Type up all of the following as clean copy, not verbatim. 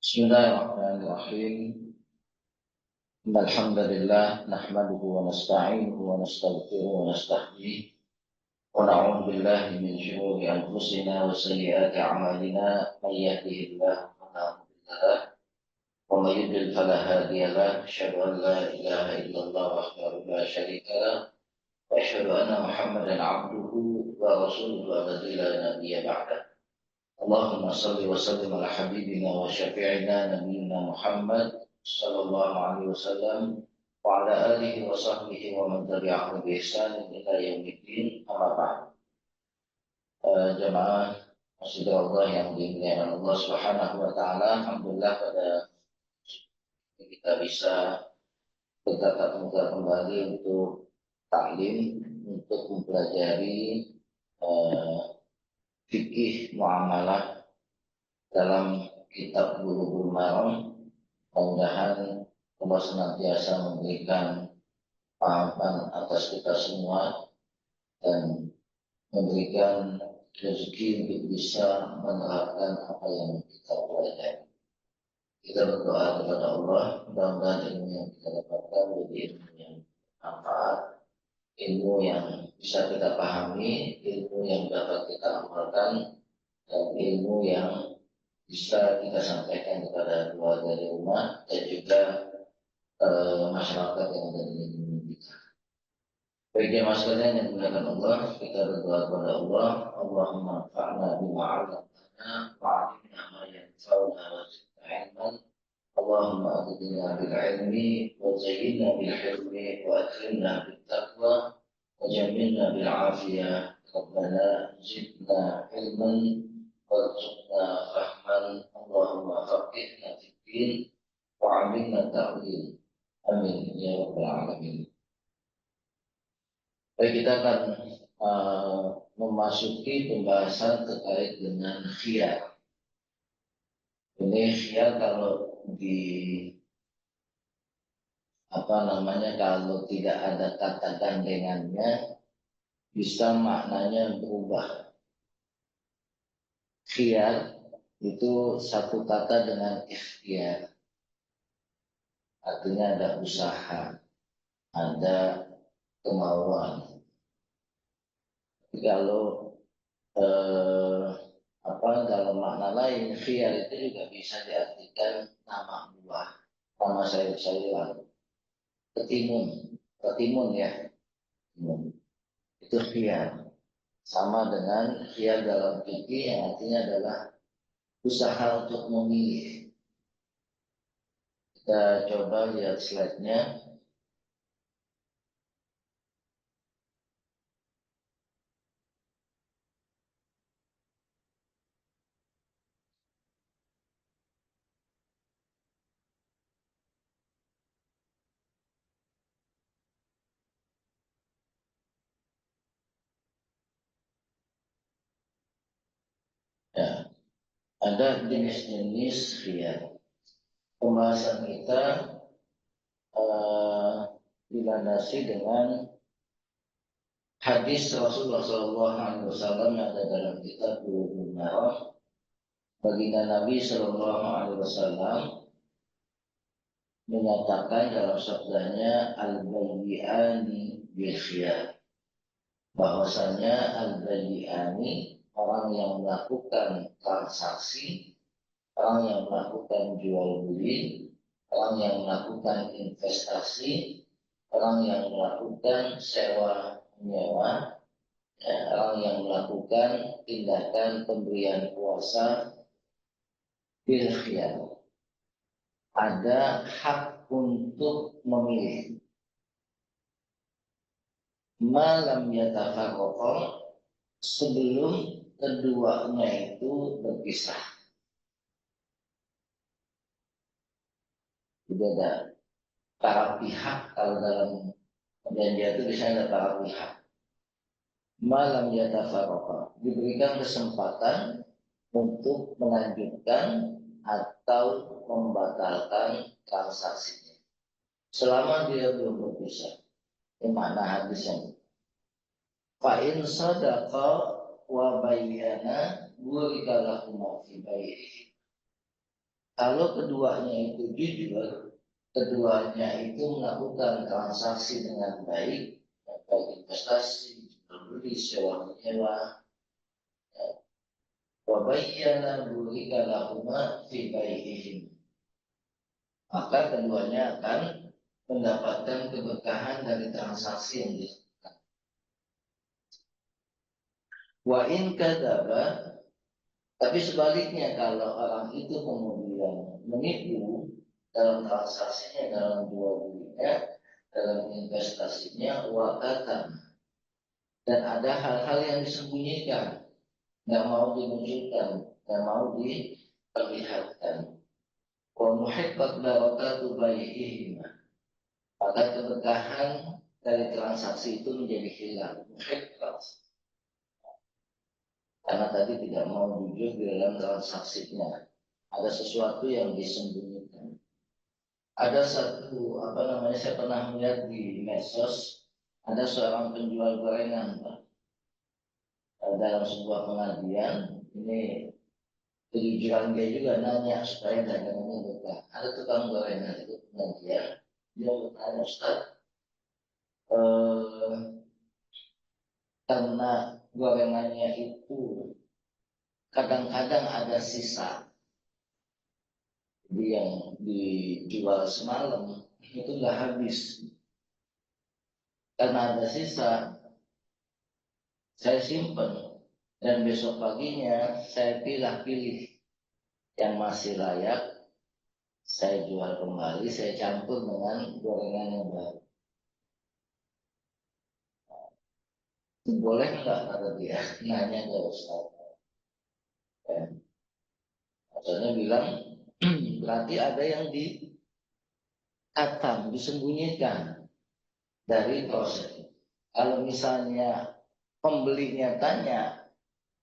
Bismillahirrahmanirrahim. Alhamdulillah nahmaduhu wa nasta'inuhu wa nastaghfiruhu wa nastahdiih wa na'udzu billahi min shururi anfusina wa sayyiati a'malina may yahdihillahu fala mudilla lahu wa may yudlil fala hadiya lahu asyhadu an la ilaha illallah wahdahu la syarika lahu wa asyhadu anna Muhammadan 'abduhu wa rasuluhu alladzi la nabiyya ba'dahu. Allahumma salli wa sallim ala habibina wa syafi'ina nabiyina Muhammad sallallahu alaihi wasallam wa ala alihi wa sahbihi wa man tabi'ahu bi ihsan ila yaumiddin amma ba'd. Jemaah Masjid Allah yang dimuliakan Allah Subhanahu wa taala, alhamdulillah pada kita bisa bertatap muka kembali untuk taklim, untuk mempelajari fikih muamalah dalam kitab Bulughul Maram. Mudah-mudahan Allah senantiasa memberikan pahaman atas kita semua dan memberikan rezeki untuk bisa menerapkan apa yang kita pelajari. Kita berdoa kepada Allah, mudah-mudahan ilmu yang kita dapatkan menjadi ilmu yang bermanfaat, ilmu yang bisa kita pahami, ilmu yang dapat kita amalkan, dan ilmu yang bisa kita sampaikan kepada keluarga di rumah dan juga masyarakat yang ada di lingkungan kita. Baik jemaah sekalian yang dimuliakan Allah, kita berdoa kepada Allah, Allahumma anfa'na bima 'allamtana wa 'allimna ma yanfa'una wa zidna 'ilman. Allahumma aghnina bil 'ilmi wa zayyinna bil hilmi wa akrimna bit taqwa wa jammilna bil 'afiyah. Rabbana zidna 'ilman warzuqna fahman. Allahumma faqihna fid din wa 'allimna ta'wil. Amin ya rabbal alamin. Baik, kita akan memasuki pembahasan terkait dengan khiyar. Ini khiyar kalau kalau tidak ada kata gandengannya bisa maknanya berubah. Khiyar itu satu kata dengan ikhtiar. Artinya ada usaha, ada kemauan. Tapi kalau dalam makna lain, khiyar itu juga bisa diartikan nama buah, nama sayur-sayuran. Ketimun ya, itu khiyar. Sama dengan khiyar dalam fikih yang artinya adalah usaha untuk memilih. Kita coba lihat slide-nya. Ya, ada jenis-jenis khiyar. Pembahasan kita dilandasi dengan hadis Rasulullah SAW yang ada dalam kitab Bulughul Maram. Baginda Nabi SAW menyatakan dalam sabdanya al-bayyi'ani bil khiyar, bahwasanya al-bayyi'ani orang yang melakukan transaksi, orang yang melakukan jual beli, orang yang melakukan investasi, orang yang melakukan sewa menyewa, orang yang melakukan tindakan pemberian kuasa bil khiyar, ada hak untuk memilih. Malam yatafarraqa, sebelum keduanya itu berpisah. Jadi ada para pihak, kalau dalam perjanjian itu bisa ada para pihak. Malam yatafarraqa, diberikan kesempatan untuk melanjutkan atau membatalkan transaksinya selama dia belum berpisah. Ini makna hadisnya. Fa in sadaqa wa bayyana burika lahum fi bai'ihi. Kalau keduanya itu jujur, keduanya itu melakukan transaksi dengan baik, baik investasi, jual beli, sewa menyewa, wabayyana burika lahuma fi baihihim. Maka keduanya akan mendapatkan keberkahan dari transaksi yang dilakukan. Wa in kadzaba, tapi sebaliknya kalau orang itu kemudian menipu dalam transaksinya, dalam jual belinya, dalam investasinya, wakatan, dan ada hal-hal yang disembunyikan, nggak mau dimunculkan, nggak mau diperlihatkan. Wa muhibbat barakatu baihihim, maka keberkahan dari transaksi itu menjadi hilang. Muhibbat, karena tadi tidak mau jujur di dalam transaksinya, ada sesuatu yang disembunyikan. Ada satu saya pernah melihat di medsos, ada seorang penjual gorengan, Pak, dalam sebuah pengajian. Ini kejujuran dia juga nanya supaya dagangannya berkah. Ada tukang gorengan itu pengajian, dia bertanya, Ustaz, eh, karena gorengannya itu kadang-kadang ada sisa, jadi yang dijual semalam itu nggak habis. Karena ada sisa, saya simpan, dan besok paginya saya pilih-pilih yang masih layak, saya jual kembali, saya campur dengan gorengan yang baru. Boleh nggak, kata dia, nanya ke Ustaz. Ya. Ustaznya bilang, berarti ada yang dikatam, disembunyikan dari proses. Kalau misalnya pembelinya tanya,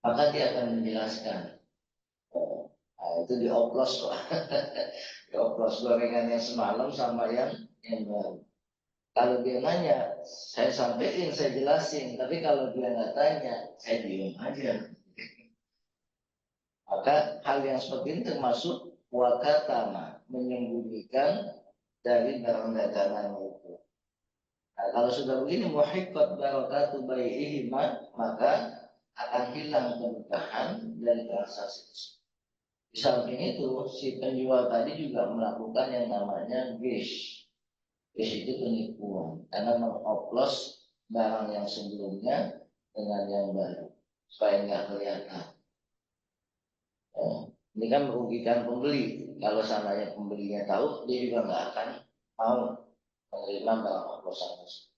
maka dia akan menjelaskan. Nah, itu dioplos kok. Dioplos gorengannya semalam sama yang baru. Kalau dia nanya, saya sampaikan, saya jelasin. Tapi kalau dia nggak tanya, saya diem aja. Maka hal yang seperti ini termasuk wakatama, menyembunyikan dari barang dagangan itu. Nah, kalau sudah begini, muhibbat barakatu bai'ihima, maka akan hilang keberkahan dari transaksi tersebut. Di samping itu, si penjual tadi juga melakukan yang namanya gish. Gish itu penipuan, karena mengoplos barang yang sebelumnya dengan yang baru, supaya nggak kelihatan. Ya. Ini kan merugikan pembeli. Kalau seandainya pembelinya tahu, dia juga nggak akan mau menerima barang oplosan tersebut.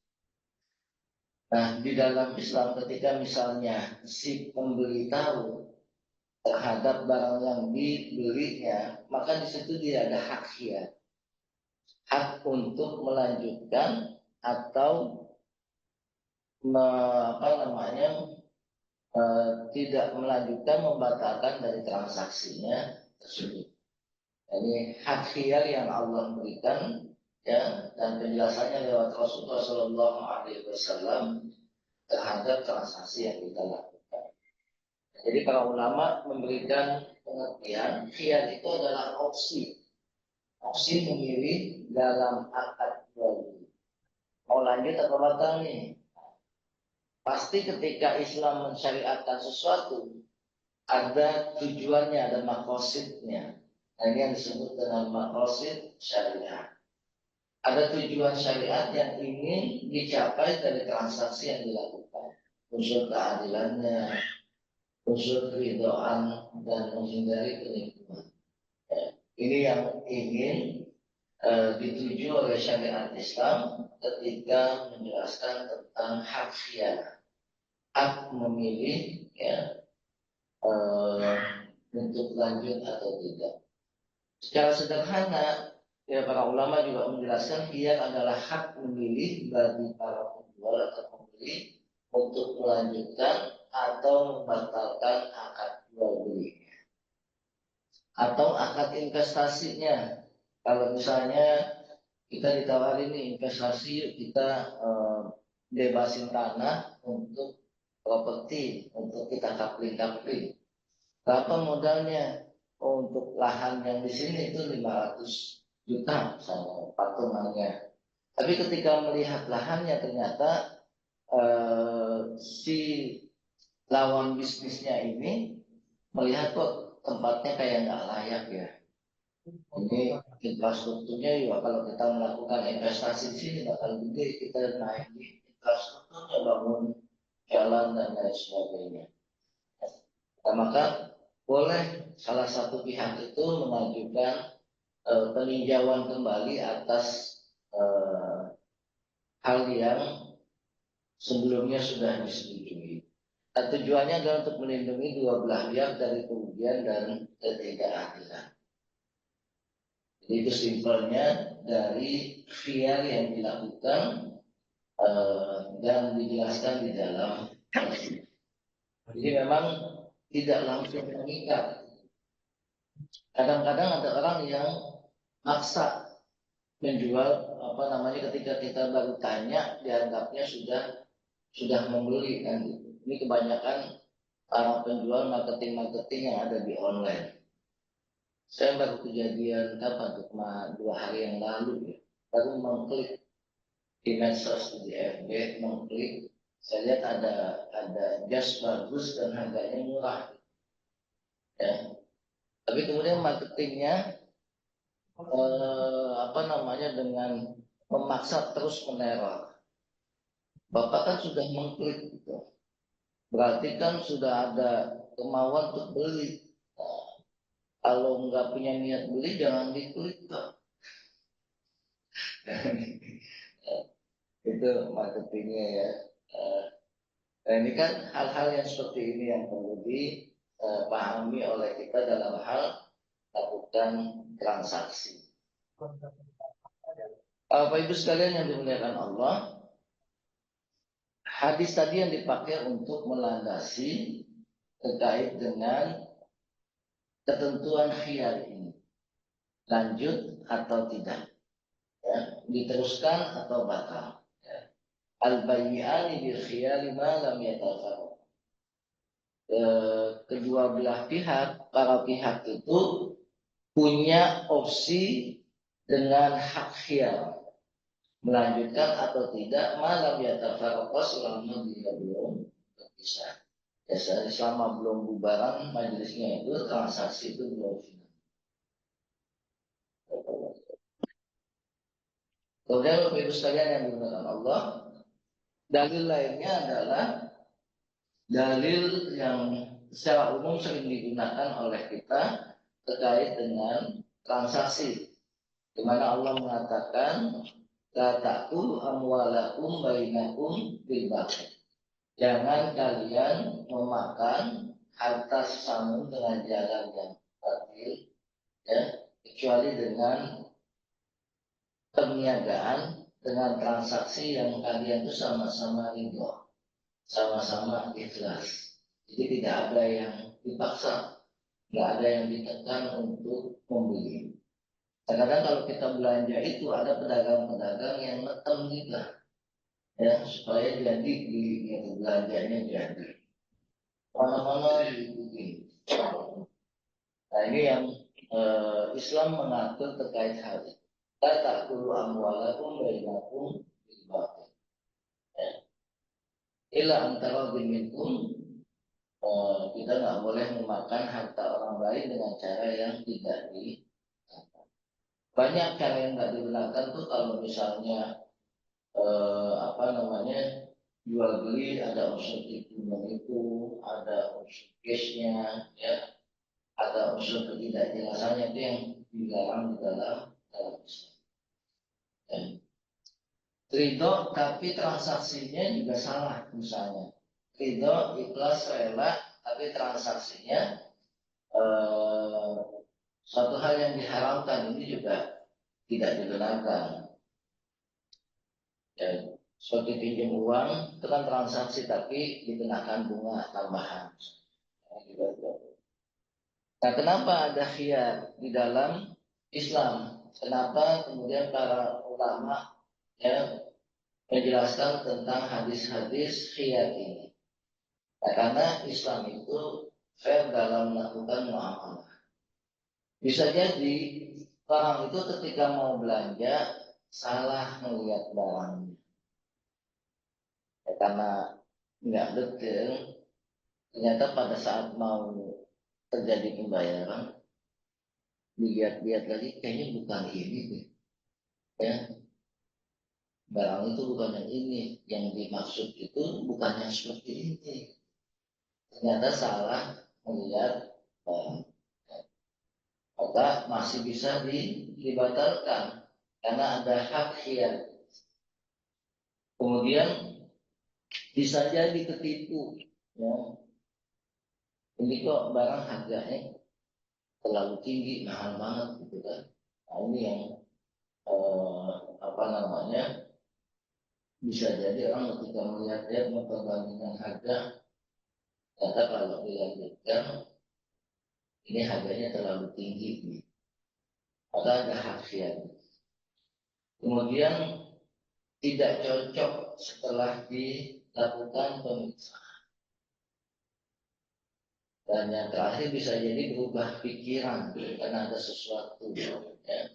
Nah, di dalam Islam ketika misalnya si pembeli tahu terhadap barang yang dibelinya, maka di situ dia ada hak khiyar, hak untuk melanjutkan atau tidak melanjutkan, membatalkan dari transaksinya tersebut. Ini hak khiyar yang Allah berikan, ya, dan penjelasannya lewat Rasulullah Shallallahu Alaihi Wasallam terhadap transaksi yang kita lakukan. Jadi para ulama memberikan pengertian khiyar itu adalah opsi memilih dalam akad jual beli. Mau lanjut atau batal nih? Pasti ketika Islam mensyariatkan sesuatu, ada tujuannya, ada makosidnya. Nah, ini yang disebut dengan makosid syariat. Ada tujuan syariat yang ingin dicapai dari transaksi yang dilakukan. Unsur keadilannya, unsur keridhaan, dan menghindari penipuan. Ya. Ini yang ingin dituju oleh syariat Islam ketika menjelaskan tentang hak khiyar, hak memilih, ya, untuk lanjut atau tidak. Secara sederhana, ya, para ulama juga menjelaskan khiyar adalah hak memilih bagi para penjual atau pembeli untuk melanjutkan atau membatalkan akad jual beli atau akad investasinya. Kalau misalnya kita ditawarin nih investasi, yuk kita bebasin tanah untuk properti, untuk kita kapling-kapling. Berapa modalnya? untuk lahan yang di sini itu 500 juta misalnya patungannya. Tapi ketika melihat lahannya ternyata si lawan bisnisnya ini melihat kok tempatnya kayak nggak layak ya. Ini infrastrukturnya juga kalau kita melakukan investasi di sini bakal gede, kita naik di infrastrukturnya, bangun jalan dan lain sebagainya. Nah, maka boleh salah satu pihak itu mengajukan peninjauan kembali atas eh, hal yang sebelumnya sudah disetujui. Nah, tujuannya adalah untuk melindungi dua belah pihak dari kerugian dan ketidakadilan. Jadi itu simpelnya dari khiyar yang dilakukan dan dijelaskan di dalam. Jadi memang tidak langsung mengikat. Kadang-kadang ada orang yang maksa menjual apa namanya ketika kita baru tanya dianggapnya sudah membeli kan gitu. Ini kebanyakan para penjual marketing yang ada di online. Saya baru kejadian kapan tuh, 2 hari yang lalu ya. Baru mengklik di medsos di FB, mengklik, saya lihat ada jas bagus dan harganya murah. Ya. Tapi kemudian marketingnya apa namanya dengan memaksa terus meneror. Bapak kan sudah mengklik gitu. Berarti kan sudah ada kemauan untuk beli. Nah, kalau nggak punya niat beli jangan diklik Pak. Itu marketingnya ya. Nah, ini kan hal-hal yang seperti ini yang perlu dipahami oleh kita dalam hal lakukan transaksi. Bapak Ibu sekalian yang dimuliakan Allah, hadis tadi yang dipakai untuk melandasi terkait dengan ketentuan khiyar ini, lanjut atau tidak, ya, diteruskan atau batal. Ya. Al-bayyi'ani bil khiyari ma lam yatafarraq. Kedua belah pihak, para pihak itu punya opsi dengan hak khiyar melanjutkan atau tidak malam yatafarraq selama dia belum berpisah. Biasanya selama belum bubaran majelisnya itu transaksi itu belum final. Kemudian Bapak Ibu sekalian yang dimuliakan Allah, dalil lainnya adalah dalil yang secara umum sering digunakan oleh kita terkait dengan transaksi, di mana Allah mengatakan la ta'kulu amwalakum bainakum bil batil. Jangan kalian memakan harta sesama dengan jalan yang batil, ya, kecuali dengan perniagaan, dengan transaksi yang kalian itu sama-sama ridho, sama-sama ikhlas. Jadi tidak ada yang dipaksa, tidak ada yang ditekan untuk membeli. Kadang-kadang kalau kita belanja itu ada pedagang-pedagang yang neken kita, ya, supaya jadi beli gitu, belanjanya jadi. Mana-mana diikuti. Nah ini yang Islam mengatur terkait hal itu. La ta'kulu amwalakum bainakum bil batil. Ya. Illa antara minkum, kita nggak boleh memakan harta orang lain dengan cara yang tidak di. Banyak cara yang nggak digunakan tuh kalau misalnya apa namanya jual beli ada unsur tipuan itu, ada unsur cashnya, ya, ada unsur ketidakjelasannya itu yang dilarang di dalam Islam. Ya. Ridho tapi transaksinya juga salah misalnya. Ridho ikhlas rela tapi transaksinya eh, suatu hal yang diharamkan ini juga tidak dibenarkan. Ya, seperti pinjam uang itu kan transaksi tapi dikenakan bunga tambahan. Nah, kenapa ada khiyar di dalam Islam? Kenapa kemudian para ulama ya menjelaskan tentang hadis-hadis khiyar ini? Nah, karena Islam itu fair dalam melakukan muamalah. Bisa jadi orang itu ketika mau belanja salah melihat barangnya. Ya, karena nggak detail, ternyata pada saat mau terjadi pembayaran, dilihat-lihat lagi kayaknya bukan ini deh. Ya, barang itu bukan yang ini, yang dimaksud itu bukan yang seperti ini. Ternyata salah melihat barang. Maka masih bisa dibatalkan karena ada hak khiyar. Kemudian bisa jadi ketipu. Ya, ini kok barang harganya terlalu tinggi, mahal banget gitu kan. Nah, ini yang apa namanya, bisa jadi orang ketika melihat memperbandingkan harga, ternyata kalau dilanjutkan ini harganya terlalu tinggi, maka ada hak khiyar. Kemudian tidak cocok setelah dilakukan pemeriksaan. Dan yang terakhir bisa jadi berubah pikiran karena ada sesuatu, ya,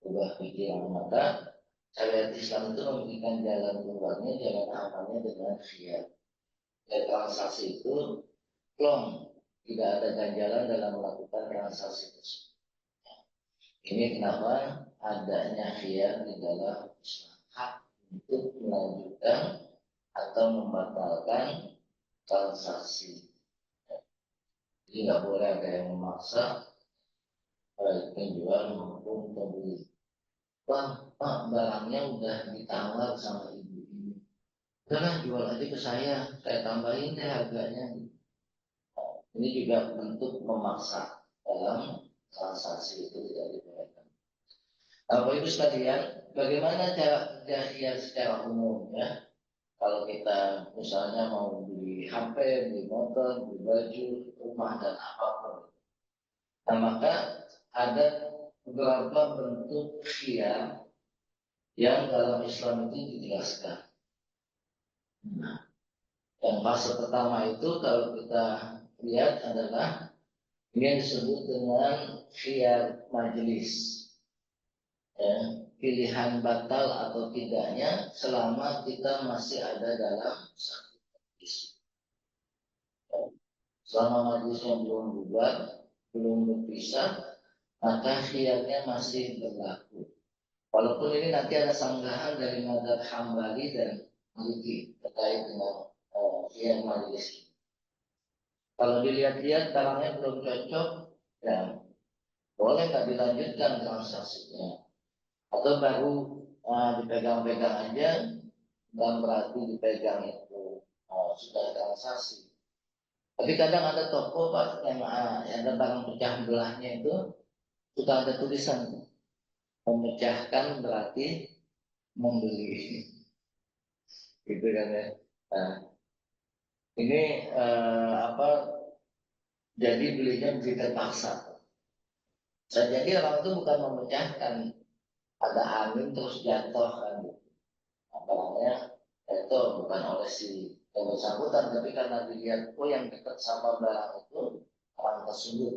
berubah pikiran. Maka syariat Islam itu memberikan jalan keluarnya, jalan amannya dengan khiyar. Dan transaksi itu plong, tidak ada ganjalan dalam melakukan transaksi tersebut. Ini kenapa adanya khiyar di dalam Islam, hak untuk melanjutkan atau membatalkan transaksi. Jadi nggak boleh ada yang memaksa baik penjual maupun pembeli. Pak, barangnya udah ditawar sama ibu ini. Udahlah jual aja ke saya tambahin deh harganya. Ini juga bentuk memaksa dalam transaksi itu tidak dibolehkan. Bapak Ibu sekalian, bagaimana cara kerja secara umum ya? Kalau kita misalnya mau beli HP, beli motor, beli baju, rumah dan apapun. Nah, maka ada beberapa bentuk khiyar yang dalam Islam itu dijelaskan. Nah, yang fase pertama itu kalau kita lihat adalah ini yang disebut dengan khiyar majelis. Ya, pilihan batal atau tidaknya selama kita masih ada dalam satu majelis. Selama majelisnya belum bubar, belum berpisah, maka khiyarnya masih berlaku. Walaupun ini nanti ada sanggahan dari mazhab Hambali dan Maliki terkait dengan khiyar majelis. Kalau dilihat-lihat barangnya belum cocok, ya boleh nggak dilanjutkan transaksinya. Atau baru dipegang-pegang aja, dan berarti dipegang itu sudah transaksi. Tapi kadang ada toko Pak yang ada barang pecah belahnya itu sudah ada tulisan memecahkan berarti membeli, gitu kan ya. Nah, ini apa? Jadi belinya beli terpaksa. Jadi orang itu bukan memecahkan, ada angin terus jatuh kan, barangnya itu bukan oleh si yang bersangkutan, tapi karena dilihat yang dekat sama barang itu orang tersebut.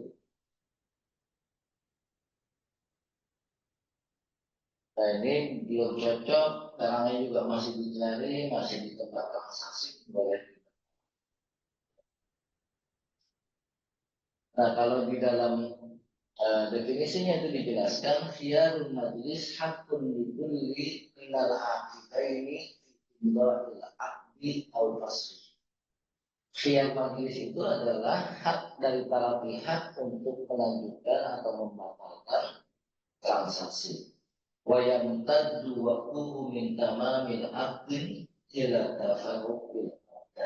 Nah ini belum cocok, barangnya juga masih dicari, masih di tempat transaksi, boleh. Nah kalau di dalam definisinya itu dijelaskan khiyarul majlis hakun likulli minal aqidaini imda'il aqdi au fasli. Khiyar majlis itu adalah hak dari para pihak untuk melanjutkan atau membatalkan transaksi. Wa yamtaddu waqtuhu min tamamil aqdi ila tafarruqil aqd.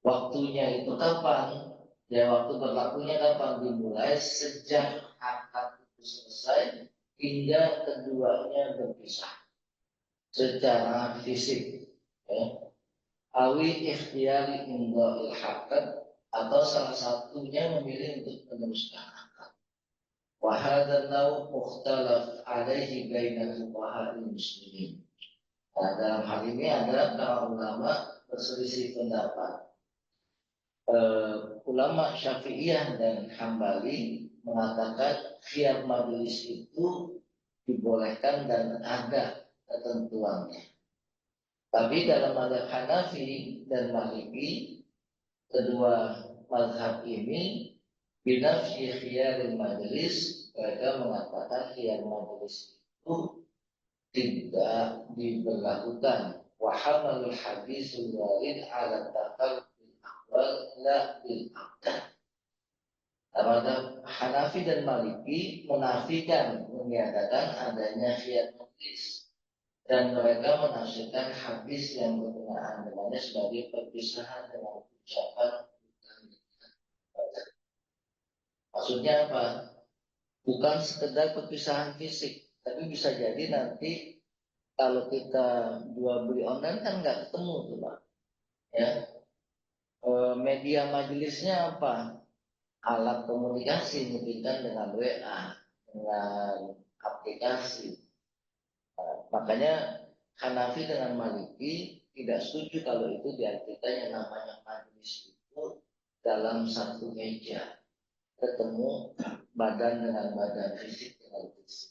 Waktunya itu kapan? Ya waktu berlakunya kapan? Dimulai sejak akad itu selesai hingga keduanya berpisah secara fisik. Ya. Awi ikhtiyari imdha'il akad atau salah satunya memilih untuk meneruskan akad. Wa hadza naw mukhtalaf alaihi bainal fuqaha'il muslimin. Nah, dalam hal ini ada para ulama berselisih pendapat ulama Syafi'iyah dan Hambali mengatakan khiyar majelis itu dibolehkan dan ada ketentuannya. Tapi dalam mazhab Hanafi dan Maliki, kedua mazhab ini binafsi khiyaril majelis, mereka mengatakan khiyar majelis itu tidak diberlakukan. Wahamalul hadisul warid ala takal bil akwal la bil abdan. Mazhab Hanafi dan Maliki menafikan, menyatakan adanya khiyar majelis, dan mereka menafsirkan hadis yang berkenaan dengannya sebagai perpisahan dengan ucapan. Maksudnya apa? Bukan sekedar perpisahan fisik, tapi bisa jadi nanti kalau kita jual beli online kan nggak ketemu tuh Pak. Ya, media majelisnya apa? Alat komunikasi mungkin dengan WA, dengan aplikasi. Makanya Hanafi dengan Maliki tidak setuju kalau itu diartikan yang namanya majelis itu dalam satu meja, ketemu badan dengan badan, fisik dengan fisik.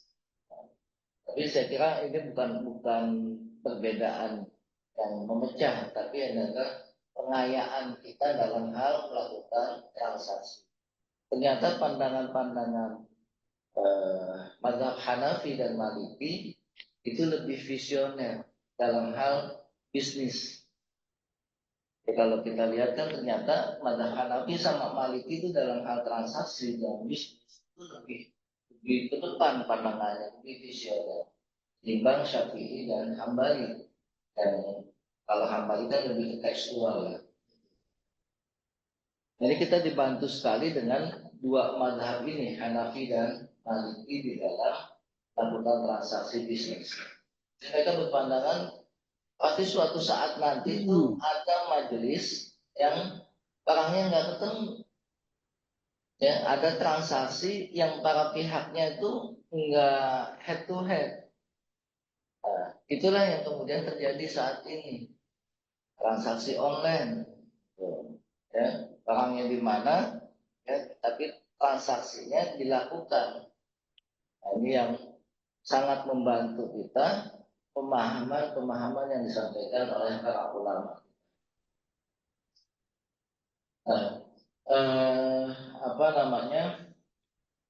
Tapi saya kira ini bukan perbedaan yang memecah, tapi adalah pengayaan kita dalam hal melakukan transaksi. Ternyata pandangan-pandangan mazhab Hanafi dan Maliki itu lebih visioner dalam hal bisnis. Ya, kalau kita lihat kan ternyata mazhab Hanafi sama Maliki itu dalam hal transaksi dan bisnis itu lebih ke depan pandangannya, lebih visioner timbang Syafi'i dan Hambali. Dan kalau Hambali kan lebih ke tekstual ya. Jadi kita dibantu sekali dengan dua mazhab ini, Hanafi dan Maliki, di dalam melakukan transaksi bisnis. Mereka berpandangan pasti suatu saat nanti itu ada majelis yang orangnya nggak ketemu. Ya, ada transaksi yang para pihaknya itu nggak head to head. Nah, itulah yang kemudian terjadi saat ini, transaksi online. Ya, orangnya di mana, ya, tapi transaksinya dilakukan. Nah, ini yang sangat membantu kita pemahaman-pemahaman yang disampaikan oleh para ulama. Nah, apa namanya?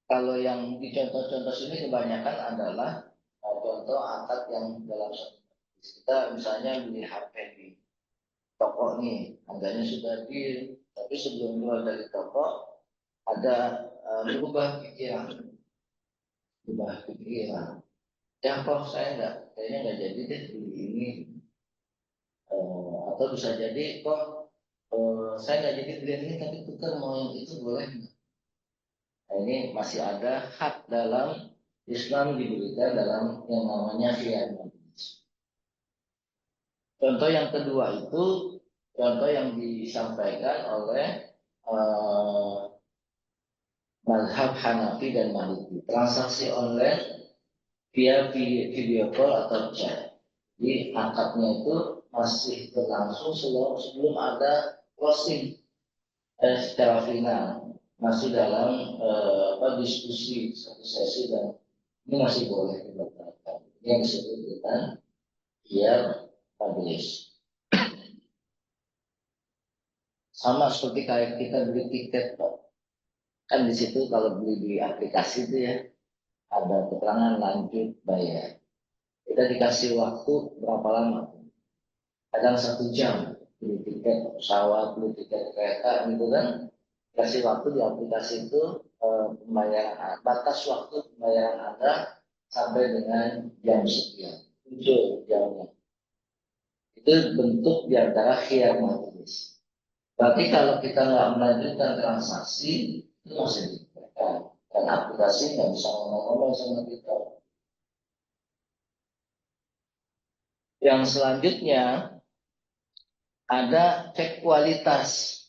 Kalau yang di contoh-contoh sini kebanyakan adalah contoh akad yang dalam satu majlis. Kita misalnya beli HP di toko nih, harganya sudah deal, tapi sebelum keluar dari toko ada berubah pikiran. Ya kok saya kayaknya nggak jadi deh beli ini. Atau bisa jadi kok saya nggak jadi beli ini tapi tukar mau yang itu boleh nggak? Nah, ini masih ada hak dalam Islam diberikan dalam yang namanya khiyar majlis. Contoh yang kedua itu contoh yang disampaikan oleh mazhab Hanafi dan Maliki. Transaksi online via video call atau chat. Jadi akadnya itu masih berlangsung sebelum ada closing secara final, masih dalam diskusi satu sesi, dan ini masih boleh dilakukan. Ini yang disebut dengan khiyar majelis. Sama seperti kayak kita beli tiket, Pak. Kan di situ kalau beli di aplikasi itu ya ada keterangan lanjut bayar. Kita dikasih waktu berapa lama? Kadang 1 jam beli tiket pesawat, beli tiket kereta gitu kan. Kasih waktu di aplikasi itu pembayaran, batas waktu pembayaran Anda sampai dengan jam sekian. Muncul jamnya. Itu bentuk diantara khiyar majelis. Berarti kalau kita nggak melanjutkan transaksi itu masih diberikan, dan aplikasi nggak bisa ngomong-ngomong sama kita. Yang selanjutnya ada cek kualitas.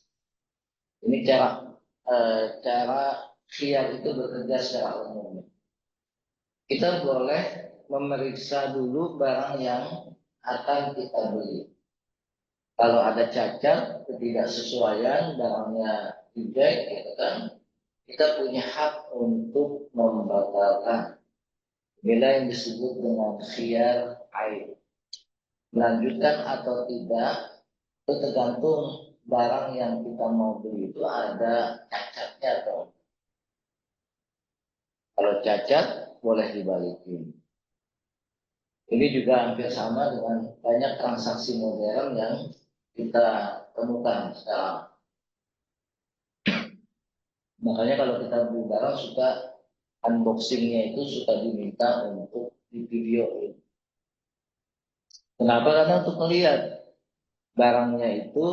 Ini cara khiyar itu bekerja secara umum. Kita boleh memeriksa dulu barang yang akan kita beli. Kalau ada cacat, ketidaksesuaian, barangnya reject, gitu kan, kita punya hak untuk membatalkan. Bila yang disebut dengan khiyar aib. Melanjutkan atau tidak, itu tergantung barang yang kita mau beli itu ada cacatnya atau kalau cacat boleh dibalikin. Ini juga hampir sama dengan banyak transaksi modern yang kita temukan sekarang. Makanya kalau kita beli barang suka unboxingnya itu suka diminta untuk di video. Kenapa? Karena untuk melihat barangnya itu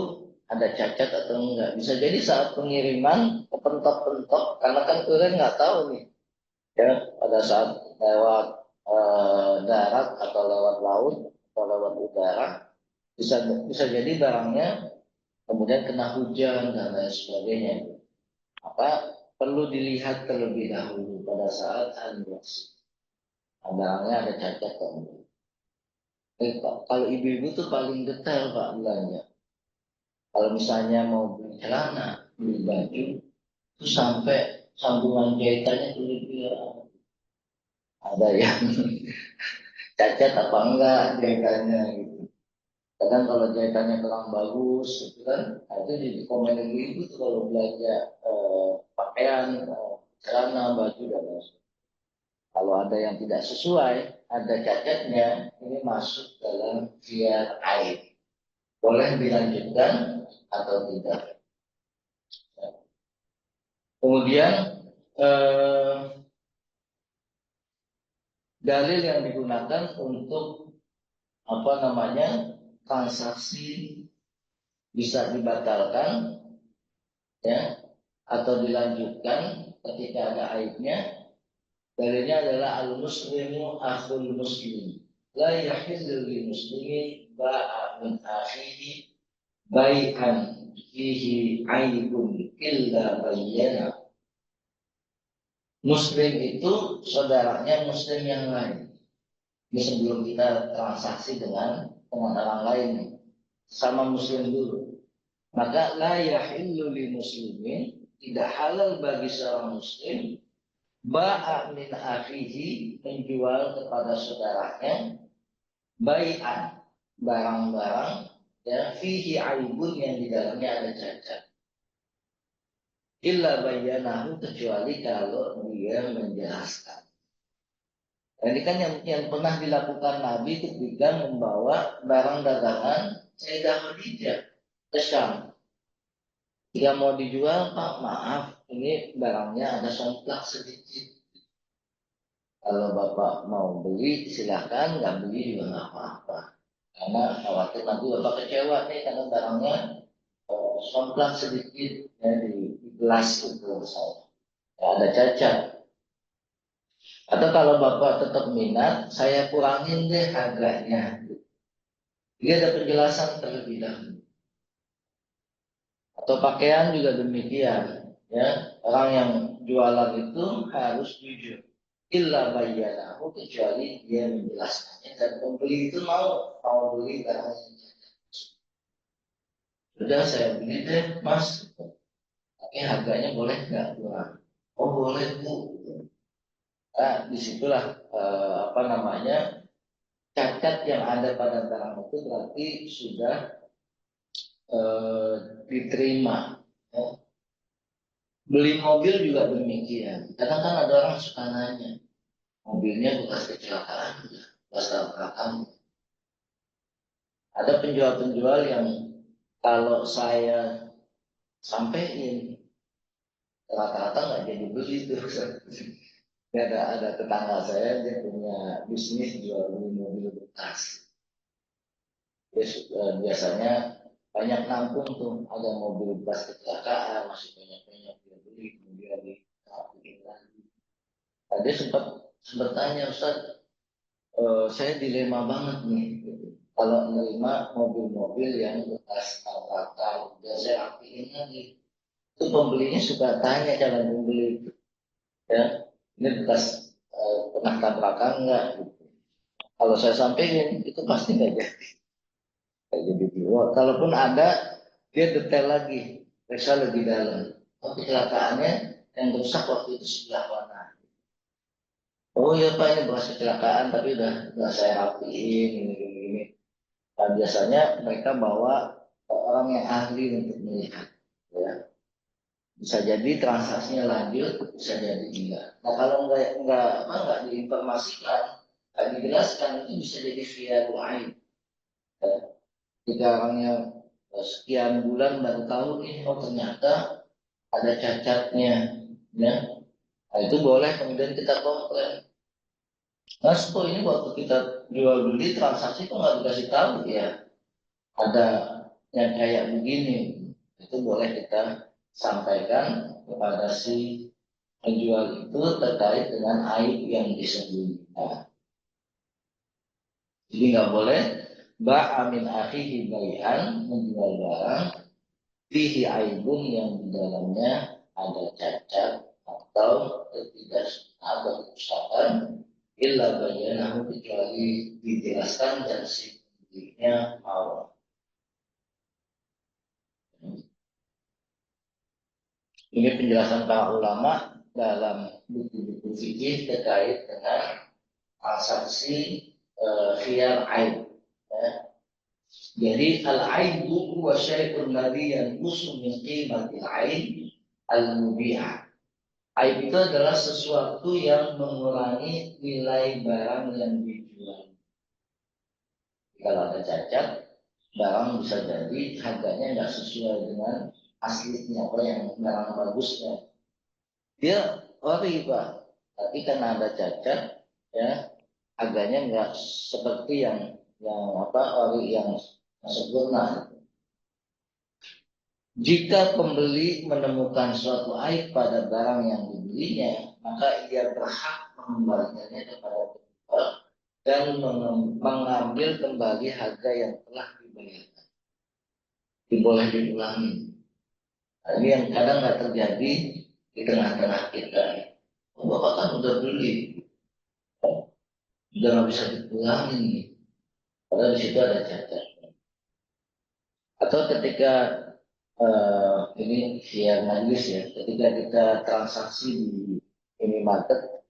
ada cacat atau enggak. Bisa jadi saat pengiriman kepentok-pentok karena kan kurir nggak tahu nih ya pada saat lewat darat atau lewat laut atau lewat udara bisa bisa jadi barangnya kemudian kena hujan dan lain sebagainya. Apa perlu dilihat terlebih dahulu pada saat unboxing. Barangnya ada cacat atau enggak. Kalau ibu-ibu tuh paling detail Pak belanja. Kalau misalnya mau beli celana, beli baju, itu sampai sambungan jahitannya tuh ada yang cacat apa enggak jahitannya gitu. Kadang kalau jahitannya kurang bagus, gitu kan, nah, itu jadi komenin ibu tuh kalau belanja pakaian, celana, baju dan lain. Kalau ada yang tidak sesuai, ada cacatnya, ini masuk dalam via aib. Boleh dilanjutkan atau tidak. Kemudian eh, dalil yang digunakan untuk apa namanya transaksi bisa dibatalkan ya atau dilanjutkan ketika ada aibnya. Dalilnya adalah al-muslimu akhul muslim. La yahillu lil muslimin ba'a min akhihi bai'an fihi aibun illa bayyana. Muslim itu saudaranya muslim yang lain. Ini sebelum kita transaksi dengan orang lain sama muslim dulu. Maka la yahillu lil muslimin tidak halal bagi seorang muslim ba'a min akhihi menjual kepada saudaranya bai'an barang-barang ya fihi aibun yang di dalamnya ada cacat illa bayyanahu kecuali kalau dia menjelaskan. Ini kan yang pernah dilakukan Nabi ketika membawa barang dagangan Sayyidah Khadijah ke Syam. Jika mau dijual, Pak, maaf, ini barangnya ada somplak sedikit. Kalau Bapak mau beli, silakan. Nggak beli juga nggak apa-apa. Karena khawatir nanti Bapak kecewa nih karena barangnya somplak sedikit ya, di gelas itu misalnya. Ya, ada cacat. Atau kalau Bapak tetap minat, saya kurangin deh harganya. Dia ada penjelasan terlebih dahulu. Atau pakaian juga demikian. Ya, orang yang jualan itu harus jujur. Illa bayyanahu kecuali dia menjelaskannya dan pembeli itu mau beli barang yang sudah saya beli deh mas, tapi harganya boleh nggak kurang? Oh boleh bu. Nah disitulah apa namanya cacat yang ada pada barang itu berarti sudah diterima. Ya. Beli mobil juga demikian. Kadang kan ada orang suka nanya, mobilnya bekas kecelakaan, bekas tabrakan. Ada penjual-penjual yang kalau saya sampein rata-rata nggak jadi beli itu. Ada tetangga saya dia punya bisnis jual beli mobil bekas. Biasanya banyak nampung tuh ada mobil bekas kecelakaan masih banyak dia beli kemudian dirapiin lagi. Nah, dia sempat tanya Ustaz, saya dilema banget nih. Gitu. Kalau menerima mobil-mobil yang bekas tabrakan, udah saya rapiin lagi. Itu pembelinya suka tanya calon pembeli, ya, ini bekas pernah tabrakan enggak? Gitu. Kalau saya sampaikan itu pasti nggak jadi. Jadi kalaupun ada, dia detail lagi, periksa lebih dalam. Oh, kecelakaannya yang rusak waktu itu sebelah mana? Oh iya Pak, ini bekas kecelakaan, tapi udah saya rapiin ini. Dan biasanya mereka bawa orang yang ahli untuk melihat. Ya. Bisa jadi transaksinya lanjut, bisa jadi enggak. Nah kalau enggak diinformasikan, enggak dijelaskan, itu bisa jadi via lain. Ya. Jika orangnya sekian bulan baru tahu nih, oh ternyata ada cacatnya, ya. Nah, itu boleh kemudian kita komplain. Mas, kok ini waktu kita jual beli transaksi kok nggak dikasih tahu ya? Ada yang kayak begini, itu boleh kita sampaikan kepada si penjual itu terkait dengan aib yang disembunyikan. Jadi nggak boleh ba'amin akhihi bai'an menjual barang fihi aibun yang di dalamnya ada cacat atau tidak ada kerusakan illa bayanahu kecuali dijelaskan dan si pemiliknya mau. Ini penjelasan para ulama dalam buku-buku fikih terkait dengan transaksi khiyar aib. Ya. Jadi al-aibu huwa syai'un ladzi yanqusu min qimatil aib al-mubi'ah. Aib itu adalah sesuatu yang mengurangi nilai barang yang dijual. Kalau ada cacat, barang bisa jadi harganya nggak sesuai dengan aslinya atau yang barang bagusnya. Dia ori Pak, tapi karena ada cacat, ya harganya nggak seperti yang ori yang sempurna. Jika pembeli menemukan suatu aib pada barang yang dibelinya, maka ia berhak mengembalikannya kepada penjual dan mengambil kembali harga yang telah dibayarkan. Boleh diulangi. Nah, ini yang kadang nggak terjadi di tengah-tengah kita. Oh, Bapak kan udah beli, udah nggak bisa diulangi nih. Padahal di situ ada cacat. Atau ketika ini via majlis ya, ketika kita transaksi di minimarket,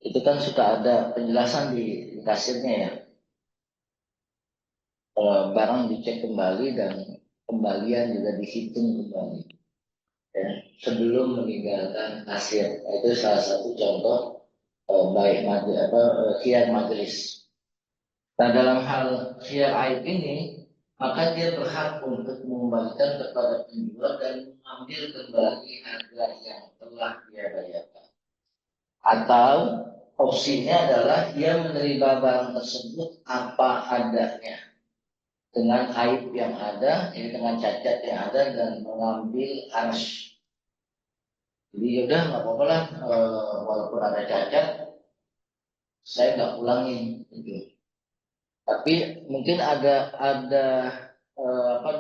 itu kan suka ada penjelasan di kasirnya ya. Barang dicek kembali dan kembalian juga dihitung kembali. Ya, sebelum meninggalkan kasir. Itu salah satu contoh baik khiyar majelis. Nah dalam hal khiyar aib ini, maka dia berhak untuk mengembalikan kepada penjual dan mengambil kembali harga yang telah dia bayarkan. Atau opsinya adalah dia menerima barang tersebut apa adanya dengan aib yang ada, ini dengan cacat yang ada dan mengambil arsy. Jadi yaudah nggak apa-apa lah, walaupun ada cacat, saya nggak ulangin. Gitu. Tapi mungkin ada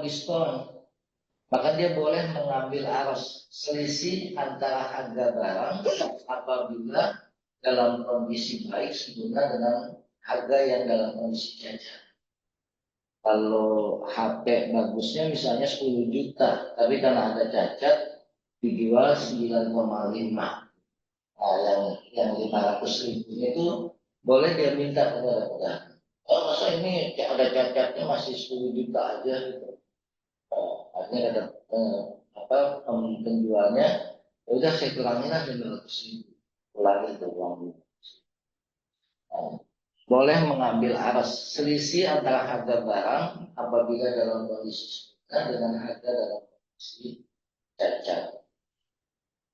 diskon, maka dia boleh mengambil arus selisih antara harga barang apabila dalam kondisi baik sempurna dengan harga yang dalam kondisi cacat. Kalau HP bagusnya misalnya 10 juta, tapi karena ada cacat dijual 9,5. Nah, yang 500.000 itu boleh dia minta kepada pedagang. Oh, masa ini ada cacatnya masih 10 juta aja gitu. Akhirnya kata penjualnya, ya udah saya kurangin lah 500.000. Kurangi itu uang. Boleh mengambil aras selisih antara harga barang apabila dalam kondisi sempurna dengan harga dalam kondisi cacat.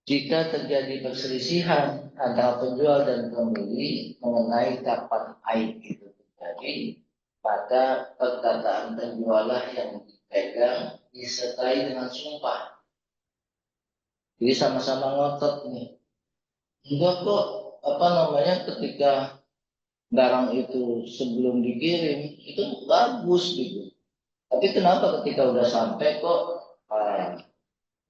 Jika terjadi perselisihan antara penjual dan pembeli mengenai kapan aib itu terjadi, maka perkataan penjual yang dipegang disertai dengan sumpah. Jadi sama-sama ngotot nih. Enggak kok, ketika barang itu sebelum dikirim itu bagus gitu. Tapi kenapa ketika udah sampai kok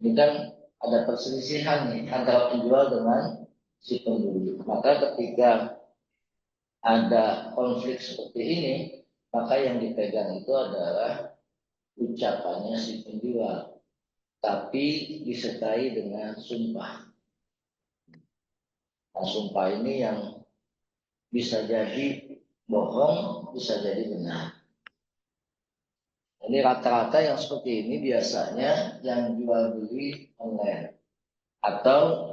ini kan ada perselisihan nih antara penjual dengan si pembeli. Maka ketika ada konflik seperti ini, maka yang dipegang itu adalah ucapannya si penjual, tapi disertai dengan sumpah. Nah, sumpah ini yang bisa jadi bohong, bisa jadi benar. Ini rata-rata yang seperti ini biasanya yang jual beli online atau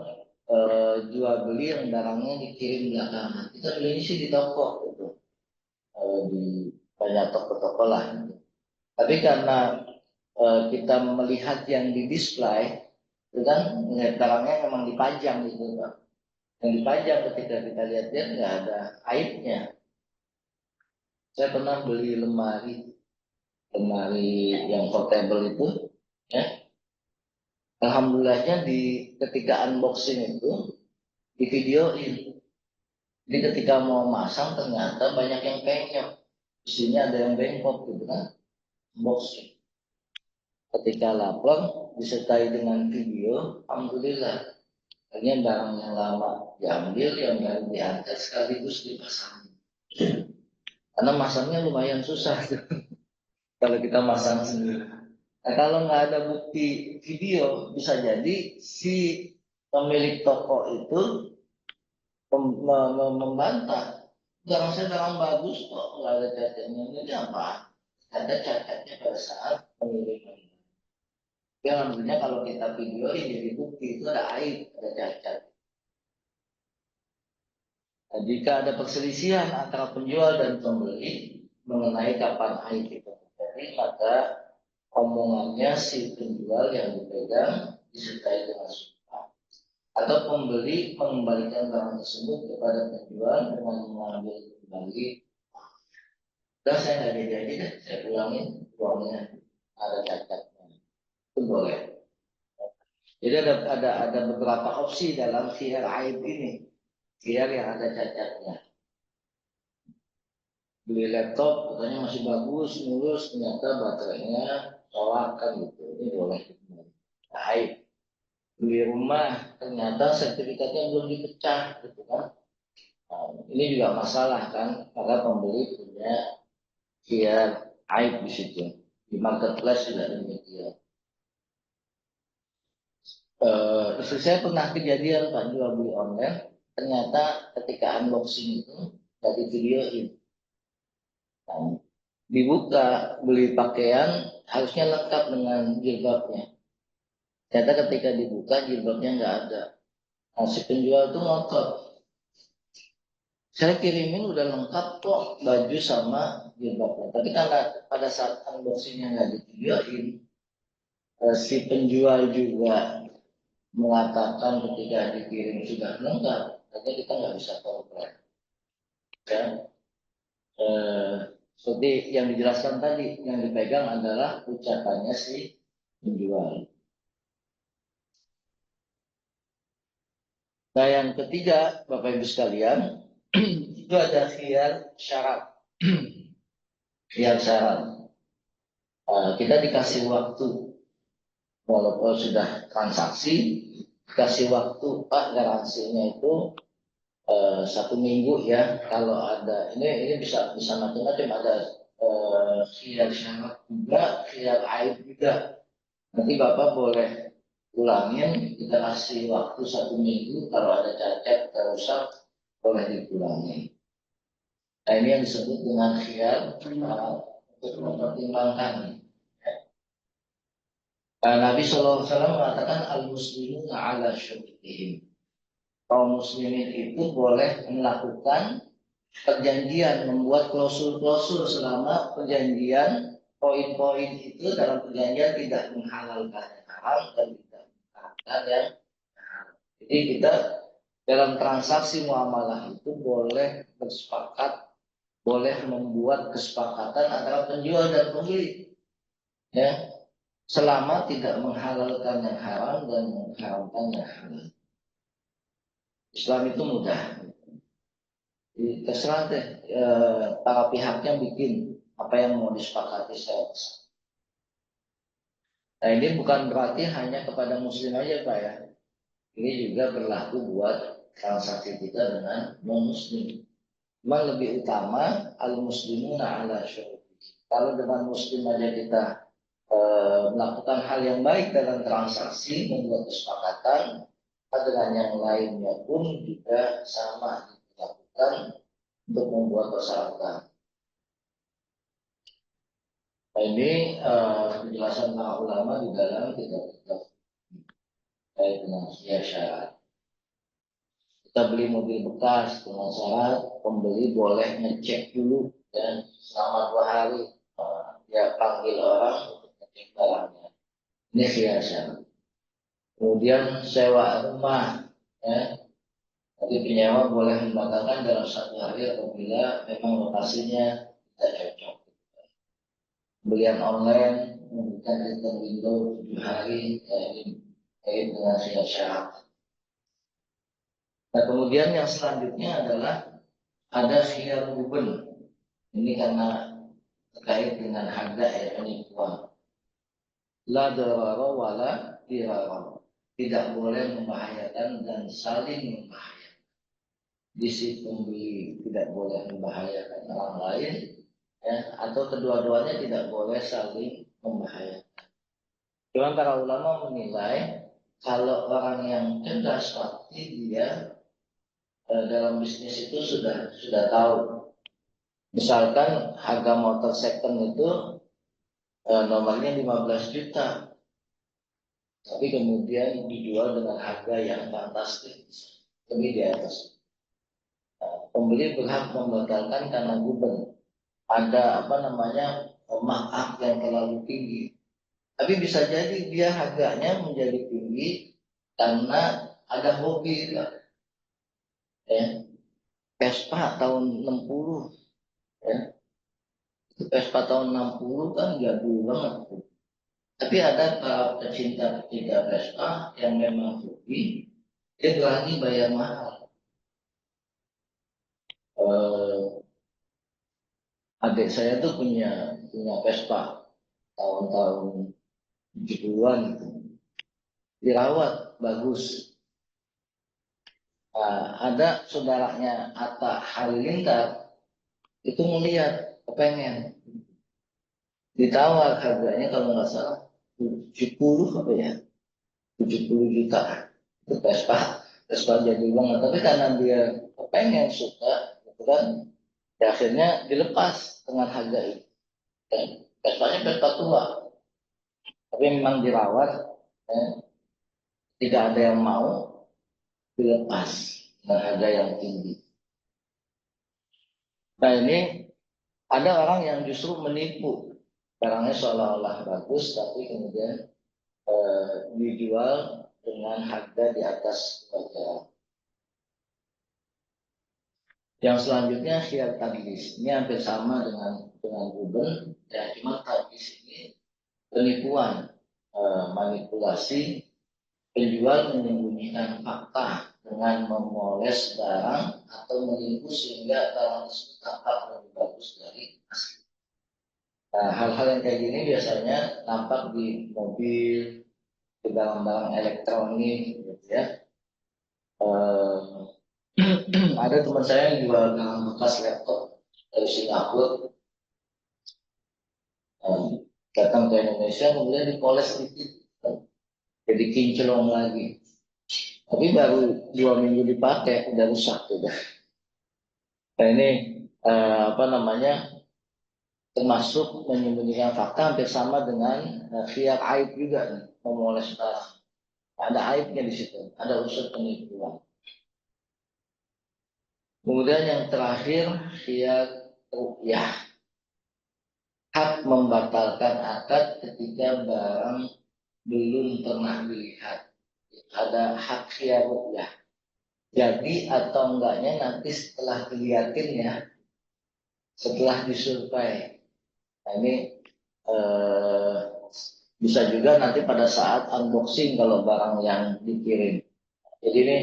jual beli yang barangnya dikirim belakangan. Kita beli sih di toko gitu, di banyak toko-toko lah. Gitu. Tapi karena kita melihat yang di display, itu kan melihat barangnya memang dipajang gitu, Pak. Yang dipajang ketika kita lihat-lihat nggak ada aibnya. Saya pernah beli lemari yang portable itu, ya. Alhamdulillahnya ketika unboxing itu di videoin. Jadi ketika mau masang ternyata banyak yang penyok. Isinya ada yang bengkok gitu kan. Unboxing. Ketika lapor disertai dengan video, alhamdulillah. Akhirnya barang yang lama diambil, yang baru diangkat sekaligus dipasang. Karena masangnya lumayan susah tuh, kalau kita masang sendiri. Nah, kalau nggak ada bukti video, bisa jadi si pemilik toko itu membantah. Barang saya barang bagus kok, nggak ada cacatnya. Ini apa? Ada cacatnya pada saat pengiriman. Ya, alhamdulillah kalau kita video ini jadi bukti itu ada aib, ada cacat. Nah, jika ada perselisihan antara penjual dan pembeli mengenai kapan aib itu terjadi, maka omongannya si penjual yang dipegang disertai dengan sumpah. Atau pembeli mengembalikan barang tersebut kepada penjual dengan mengambil kembali. Dan saya nggak jadi aja deh, saya ulangin uangnya ada cacatnya. Itu boleh. Jadi ada beberapa opsi dalam khiyar aib ini, khiyar yang ada cacatnya. Beli laptop katanya masih bagus, mulus, ternyata baterainya tolak kan gitu. Ini boleh. Aib. Beli rumah ternyata sertifikatnya belum dipecah gitu kan. Nah, ini juga masalah kan, karena pembeli punya khiyar aib di situ. Di marketplace juga demikian. Istri saya pernah kejadian Pak jual beli online, ternyata ketika unboxing itu dari videoin. Nah, dibuka beli pakaian harusnya lengkap dengan jilbabnya. Ternyata ketika dibuka jilbabnya nggak ada. Nah, si penjual itu ngotot. Saya kirimin udah lengkap kok baju sama jilbabnya. Tapi karena pada saat unboxingnya nggak divideoin, si penjual juga mengatakan ketika dikirim sudah lengkap, artinya kita nggak bisa komplain. Ya. Seperti yang dijelaskan tadi, yang dipegang adalah ucapannya si penjual. Nah, yang ketiga, Bapak Ibu sekalian, itu ada khiyar syarat. Khiyar syarat. Kita dikasih waktu, walaupun sudah transaksi, dikasih waktu, Pak, garansinya itu 1 minggu ya. Kalau ada, ini bisa macam-macam, ada khiyar syarat juga, khiyar aib juga. Nanti Bapak boleh ulangin, kita kasih waktu 1 minggu, kalau ada cacat, atau rusak, boleh dipulangin. Nah, ini yang disebut dengan khiyar untuk mempertimbangkan. Nabi SAW mengatakan al-muslimuna ala syurutihim. Kaum muslimin itu boleh melakukan perjanjian, membuat klausul-klausul selama perjanjian, poin-poin itu dalam perjanjian tidak menghalalkan yang haram dan tidak menghalalkan yang haram. Jadi kita dalam transaksi muamalah itu boleh bersepakat, boleh membuat kesepakatan antara penjual dan pembeli, ya, selama tidak menghalalkan yang haram dan mengharamkan yang halal. Islam itu mudah. Terserah deh para pihaknya bikin apa yang mau disepakati saya. Nah, ini bukan berarti hanya kepada muslim aja Pak ya. Ini juga berlaku buat transaksi kita dengan non muslim. Cuma lebih utama al muslimuna ala syurut. Kalau dengan muslim aja kita melakukan hal yang baik dalam transaksi, membuat kesepakatan, dengan yang lainnya pun juga sama dilakukan untuk membuat persyaratan. Nah, ini penjelasan para ulama di dalam kitab-kitab terkait dengan syarat. Kita beli mobil bekas dengan syarat pembeli boleh ngecek dulu dan selama 2 hari dia panggil orang untuk ngecek barangnya. Ini syarat. Kemudian sewa rumah, ya. Jadi penyewa boleh membatalkan dalam 1 hari apabila memang lokasinya tidak cocok. Pembelian online memberikan return window 7 hari, ya, ini terkait dengan syarat. Nah, kemudian yang selanjutnya adalah ada khiyar ruben. Ini karena terkait dengan harga ya, penipuan. La darara wala dirara. Tidak boleh membahayakan dan saling membahayakan. Di si pembeli tidak boleh membahayakan orang lain, ya, atau kedua-duanya tidak boleh saling membahayakan. Cuma para ulama menilai kalau orang yang cerdas pasti dia dalam bisnis itu sudah tahu. Misalkan harga motor second itu nomornya 15 juta, tapi kemudian dijual dengan harga yang fantastis, lebih di atas. Pembeli berhak membatalkan karena guben. Ada markup yang terlalu tinggi. Tapi bisa jadi dia harganya menjadi tinggi karena ada hobi, ya. Vespa tahun 60, ya. Vespa tahun 60 kan jadul banget. Tapi ada para pecinta Vespa yang memang hobi, dia berani bayar mahal. Adik saya tuh punya Vespa tahun-tahun 70-an gitu. Dirawat bagus. Ada saudaranya Atta Halilintar itu melihat, kepengen, ditawar harganya kalau nggak salah 70 apa ya, 70 juta itu Vespa jadi banget. Tapi karena dia kepengen, suka gitu kan, ya akhirnya dilepas dengan harga itu. Vespanya Vespa tua, tapi memang dirawat, ya, tidak ada yang mau, dilepas dengan harga yang tinggi. Nah, ini ada orang yang justru menipu, barangnya seolah-olah bagus tapi kemudian dijual dengan harga di atas wajar. Yang selanjutnya khiyar tadlis. Ini hampir sama dengan guben, ya, cuma tadlis ini penipuan, manipulasi. Penjual menyembunyikan fakta dengan memoles barang atau menipu sehingga barang tersebut tampak lebih bagus dari asli. Nah, hal-hal yang kayak gini biasanya tampak di mobil, di barang-barang elektronik, gitu ya. Ada teman saya yang jual barang bekas laptop dari Singapura, datang ke Indonesia kemudian dipoles sedikit, jadi kinclong lagi. Tapi baru 2 minggu dipakai udah rusak sudah. Nah, ini termasuk menyembunyikan fakta, hampir sama dengan khiyar aib juga nih, memoles barang. Ada aibnya di situ, ada unsur penipuan. Kemudian yang terakhir khiyar ru'yah, hak membatalkan akad ketika barang belum pernah dilihat. Ada hak khiyar ru'yah. Jadi atau enggaknya nanti setelah dilihatin, ya, setelah disurvei. Nah, ini bisa juga nanti pada saat unboxing kalau barang yang dikirim. Jadi ini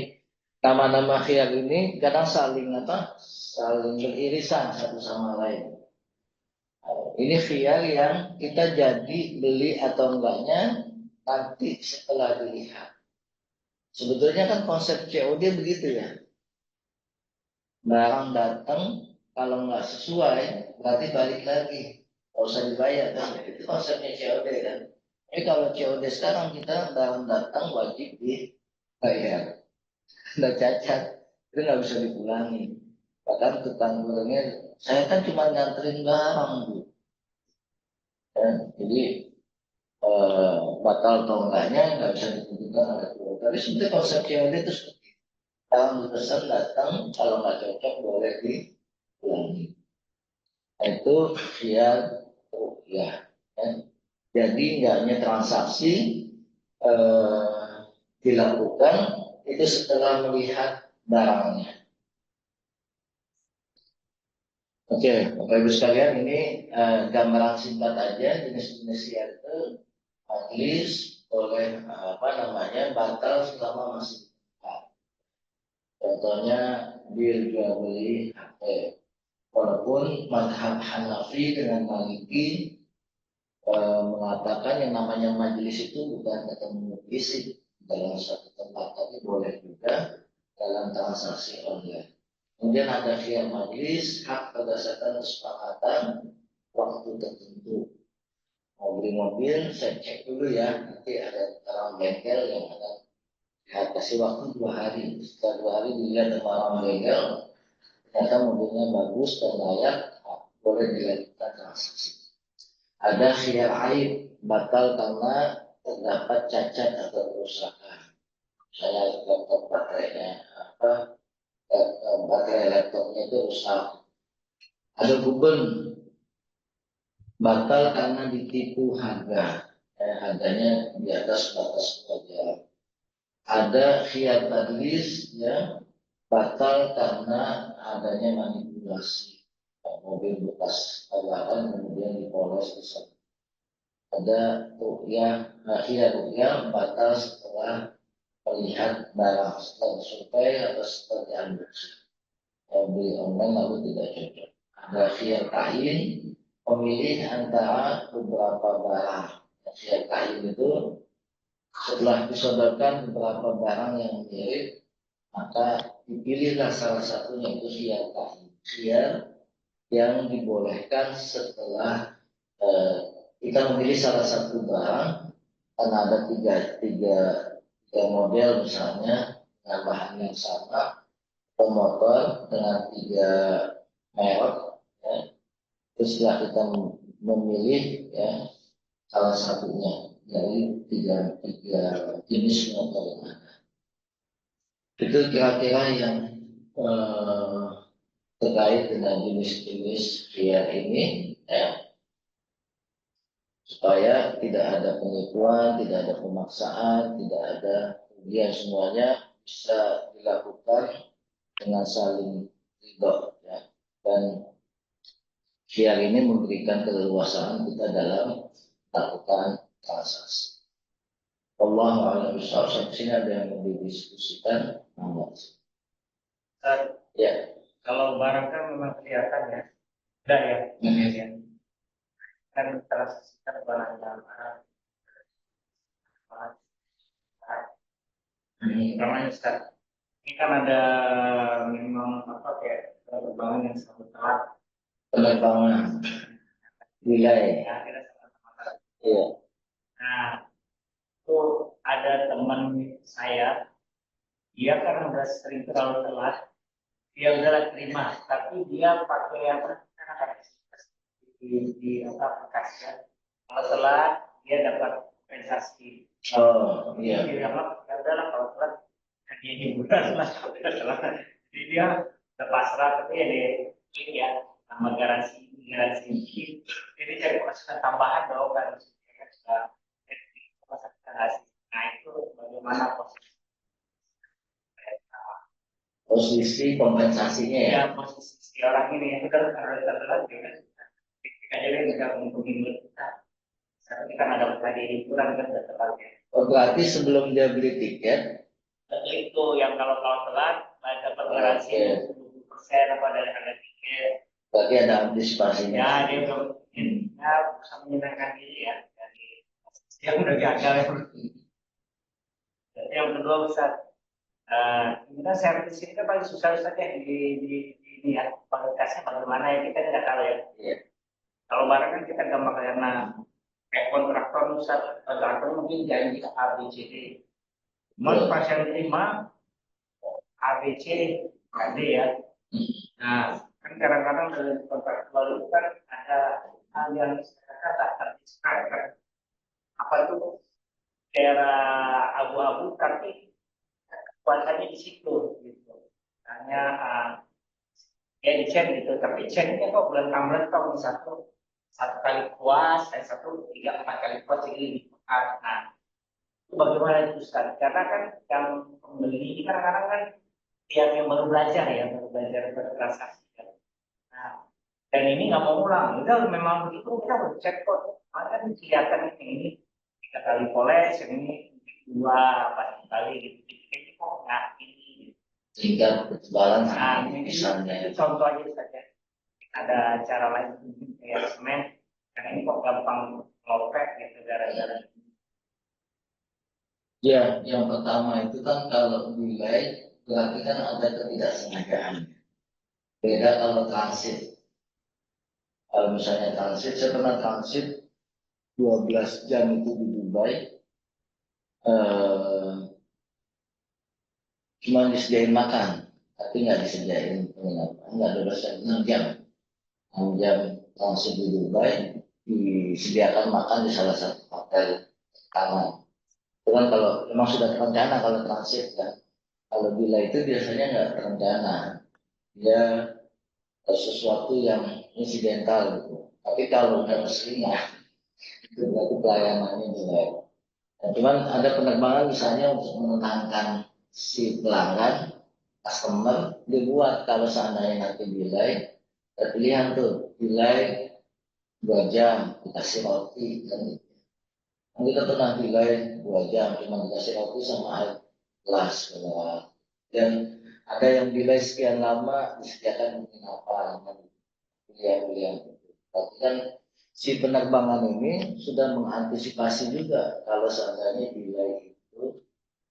nama-nama khiyar ini kadang saling beririsan satu sama lain. Ini khiyar yang kita jadi beli atau enggaknya nanti setelah dilihat. Sebetulnya kan konsep COD begitu, ya. Barang datang, kalau nggak sesuai berarti balik lagi. usah dibayar kan, itu konsepnya COD kan. Kalau COD sekarang kita barang datang wajib dibayar, nggak cacat, itu nggak bisa dipulangi. Bahkan tukang gorengnya, saya kan cuma nganterin barang bu, ya. Jadi batal atau enggaknya nggak bisa ditentukan oleh keluarga. Tapi sebenarnya konsep COD itu seperti itu. Kalau pesan datang, kalau nggak cocok boleh dipulangi. Itu ya, ya, ya. Jadi nggak hanya transaksi eh, dilakukan itu setelah melihat barangnya. Oke, Bapak Ibu sekalian, ini gambaran singkat aja jenis-jenis itu majelis oleh apa namanya batal selama masih buka. Contohnya deal jual beli HP. Walaupun mazhab Hanafi dengan Maliki mengatakan yang namanya majelis itu bukan ketemu fisik dalam satu tempat, tapi boleh juga dalam transaksi online. Kemudian ada khiyar majelis, hak berdasarkan kesepakatan waktu tertentu. Mau beli mobil, saya cek dulu ya, nanti ada orang bengkel yang akan kasih waktu 2 hari. Setelah 2 hari dilihat sama orang bengkel, ternyata mobilnya bagus dan layak, boleh dilakukan transaksi. Ada khiyar aib, batal karena terdapat cacat atau kerusakan. Saya laptop baterainya baterai laptopnya itu rusak. Ada guben, batal karena ditipu harga, harganya di atas batas wajar. Ada khiyar tadlis, ya, batal karena adanya manipulasi. Mobil bekas tabrakan kemudian dipoles besar. Ada rukyah, khiyar rukyah batal setelah melihat barang, setelah survei atau setelah diambil. Beli online lalu tidak cocok. Ada khiyar kain, memilih antara beberapa barang. Khiyar kain itu setelah disodorkan beberapa barang yang mirip, maka dipilihlah salah satunya, itu khiyar kain. Khiyar yang dibolehkan setelah kita memilih salah satu barang, karena ada tiga model misalnya dengan bahan yang sama, motor dengan 3 merek, ya. Terus setelah kita memilih, ya, salah satunya dari tiga jenis motor yang ada. Itu kira-kira yang eh, terkait dengan jenis-jenis khiyar ini, ya, supaya tidak ada penipuan, tidak ada pemaksaan, tidak ada kemudian semuanya bisa dilakukan dengan saling ridho, ya. Dan khiyar ini memberikan keleluasaan kita dalam melakukan transaksi. Allah a'lam bishawab. Sampai sini ada yang mau didiskusikan? Ya. Kalau barang kan memang kelihatan ya, udah ya, ya. Kan transaksikan barang dalam barang. Namanya Ustaz. Ini kan ada memang apa kayak penerbangan yang selalu telat. Penerbangan wilayah. Ya, kita sama-sama. Iya. Nah, itu ada teman saya, dia kan udah sering terlalu telat, dia udah terima, tapi dia pakai apa? Kan ada di apa aplikasi. Kalau telat, dia dapat kompensasi. Oh, iya. Dia bilang, ya udahlah kalau telat, hadiah hiburan lah. Jadi dia udah pasrah, tapi ya dia ya sama garansi. Jadi cari pemasukan tambahan dong kan. Nah itu bagaimana posisi kompensasinya ya? ya posisi si orang ini yang kan harus terberat ya kan. Ketika dia nggak menghubungi kita, tapi kan ada hadiah hiburan kan udah tepatnya. Oh, berarti sebelum dia beli tiket, Itu yang kalau telat dapat garansi 20% apa dari harga tiket. berarti ada antisipasinya. Ya dia belum ya bisa menyenangkan diri ya dari dia udah gagal ya. Jadi yang kedua Ustaz, kita servis ini kan paling susah Ustaz ya di ini ya kualitasnya bagaimana ya kita tidak tahu ya. Iya. Kalau barang kan kita gampang karena kayak kontraktor mungkin janji A, B, C, D. Cuman pas yang terima A, B, C, D ya. Nah, kan kadang-kadang dari kontraktor itu kan ada hal yang masyarakat tak terdeskripsi kan. Apa itu daerah abu-abu tapi kuasanya di situ gitu. Hanya ya di chat gitu, tapi chatnya kok bulan kamar kok satu satu kali puas, satu tiga empat kali puas jadi lipat. Nah, itu bagaimana itu Ustaz? Karena kan yang pembeli ini kadang-kadang kan yang baru belajar ya, baru belajar bertransaksi. Kan. Nah, dan ini nggak mau ulang, udah memang begitu kita cek kok, makanya kan kelihatan ini tiga kali poles, yang ini dua apa kali gitu, ini kok nggak ini. Sehingga ketebalan Nah, misalnya itu contoh aja saja. Ada cara lain mungkin kayak semen, karena ini kok gampang lopek gitu gara-gara. ya, yang pertama itu kan kalau nilai berarti kan ada ketidaksengajaan. Beda kalau transit. Kalau misalnya transit, saya pernah transit 12 jam itu di Dubai, eh, cuma disediain makan, tapi nggak disediain penginapan, nggak 12 jam, 6 jam. 6 jam transit di Dubai, disediakan makan di salah satu hotel taman. Itu kan kalau memang sudah terencana kalau transit kan. Kalau bila itu biasanya nggak terencana, dia sesuatu yang insidental gitu. Tapi kalau udah keseringan, itu berarti pelayanannya jelek. Nah, cuman ada penerbangan misalnya untuk menenangkan si pelanggan, customer, dibuat kalau seandainya nanti delay, pilihan tuh delay 2 jam dikasih roti kan gitu. Nah, kita pernah delay 2 jam cuma dikasih roti sama air gelas dan ada yang delay sekian lama disediakan penginapan kan pilihan-pilihan itu. Berarti kan si penerbangan ini sudah mengantisipasi juga kalau seandainya delay itu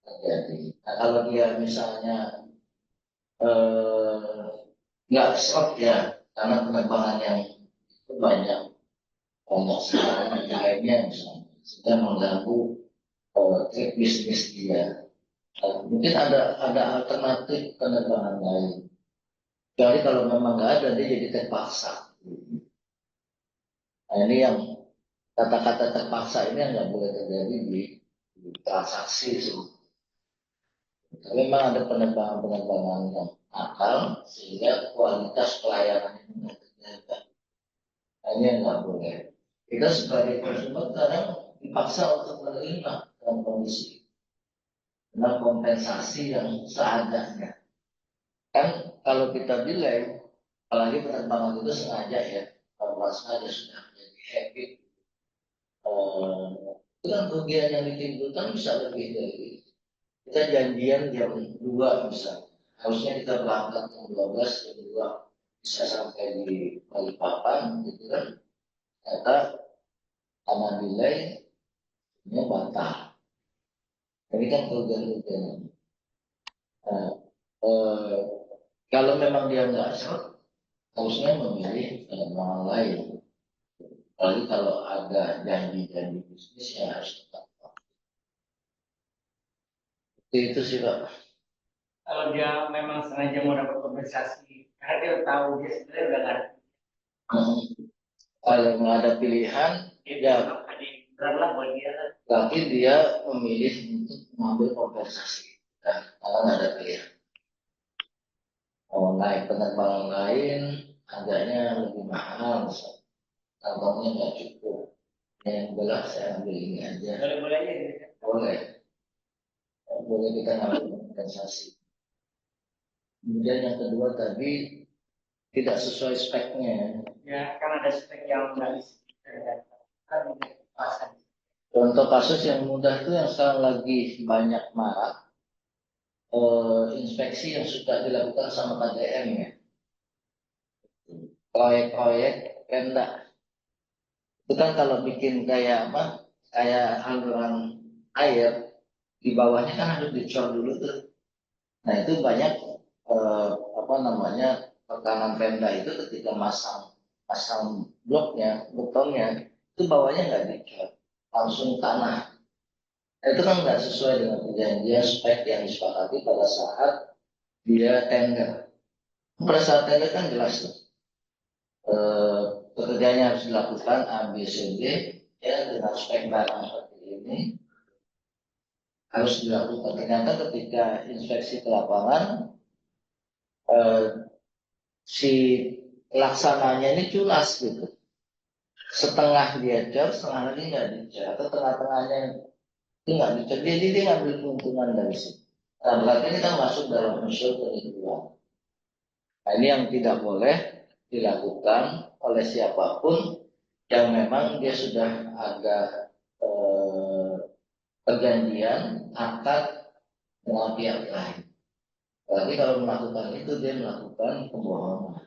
terjadi. Nah, kalau dia misalnya eh, nggak slot ya, karena penerbangan yang itu banyak banyak sekali lainnya misalnya sudah mengganggu trip bisnis dia. Mungkin ada alternatif penerbangan lain. Jadi kalau memang nggak ada, dia jadi terpaksa. Nah, ini yang kata-kata terpaksa ini yang nggak boleh terjadi di transaksi. Tapi memang ada penerbangan-penerbangan yang akal sehingga kualitas pelayanan itu nggak terjaga. Nah, ini yang nggak boleh. Kita sebagai konsumen kadang dipaksa untuk menerima dalam kondisi dengan kompensasi yang seadanya. Kan kalau kita delay, apalagi penerbangan itu sengaja ya, kalau sengaja sudah menjadi habit, itu kan kerugian yang ditimbulkan bisa lebih dari kita janjian jam 2 misalnya. Harusnya kita berangkat jam 12, jam 2 bisa sampai di Balikpapan gitu kan. Ternyata karena delay, ini batal. Ini kan kerugian-kerugian. Nah, eh, kalau memang dia nggak serot, harusnya memilih penerbangan lain. Apalagi kalau ada janji-janji bisnis yang harus tetap. Itu sih Pak. Kalau dia memang sengaja mau dapat kompensasi, karena dia tahu dia sebenarnya udah nggak ada. Kalau nggak ada pilihan, ya Beratlah buat dia. tapi dia memilih untuk mengambil kompensasi. Nah, kalau nggak ada pilihan. Mau naik penerbangan lain, harganya lebih mahal, misalnya. Kantongnya nggak cukup. Yang belah saya ambil ini aja. Boleh-boleh aja. Gitu. Boleh. Boleh kita ngambil kompensasi. Kemudian yang kedua tadi tidak sesuai speknya. Ya, kan ada spek yang nggak bisa. Kan pasang. Contoh kasus yang mudah itu yang sekarang lagi banyak marak, inspeksi yang sudah dilakukan sama KDM ya. Proyek-proyek Pemda. Itu kan kalau bikin kayak apa, kayak saluran air, di bawahnya kan harus dicor dulu tuh. Nah itu banyak apa namanya tekanan Pemda itu ketika masang pasang bloknya, betonnya, itu bawahnya nggak dicat, langsung tanah. Nah, itu kan nggak sesuai dengan perjanjian spek yang disepakati pada saat dia tender. Pada saat tender kan jelas tuh, pekerjaannya harus dilakukan A, B, C, D, ya dengan spek barang seperti ini harus dilakukan. Ternyata ketika inspeksi ke lapangan, eh, si laksananya ini culas gitu. Setengah dia jar, setengah lagi nggak dijar, atau tengah-tengahnya itu nggak dijar. Jadi dia ngambil keuntungan dari situ. Nah, berarti ini kan masuk dalam unsur penipuan. Nah, ini yang tidak boleh dilakukan oleh siapapun yang memang dia sudah ada perjanjian akad dengan pihak lain. Berarti kalau melakukan itu dia melakukan pembohongan.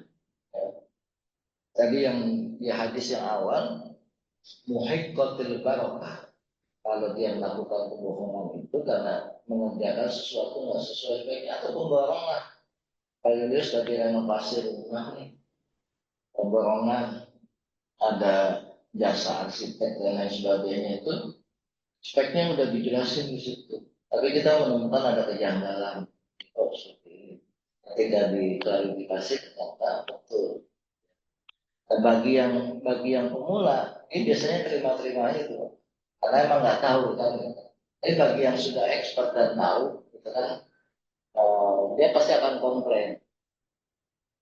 Tadi yang di hadis yang awal, muhiqqatil barokah. Kalau dia melakukan pembohongan itu karena mengerjakan sesuatu nggak sesuai speknya atau pembohongan. Kalau dia sudah direnovasi rumah nih, pembohongan, ada jasa arsitek dan lain sebagainya itu speknya udah dijelasin di situ. Tapi kita menemukan ada kejanggalan. Oh, seperti ini. Ketika diklarifikasi ternyata betul. Dan bagi yang pemula, ini biasanya terima-terima aja tuh. Karena emang nggak tahu kan. Tapi bagi yang sudah expert dan tahu, gitu kan, dia pasti akan komplain.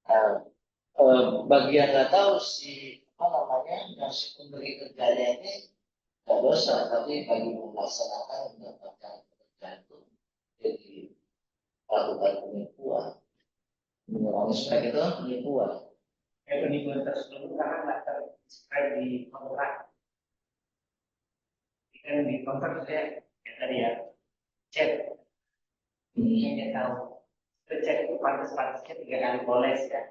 Nah, bagi yang nggak tahu si apa namanya, yang si pemberi kerjanya ini nggak dosa, tapi bagi melaksanakan mendapatkan pekerjaan itu jadi melakukan penipuan. Mengurangi spek itu kan penipuan. Penipuan tersebut karena nggak terscribe di kontrak. Kan di kontrak saya ya tadi ya cek ini dia tahu. Cek itu pantas-pantasnya 3 kali poles ya.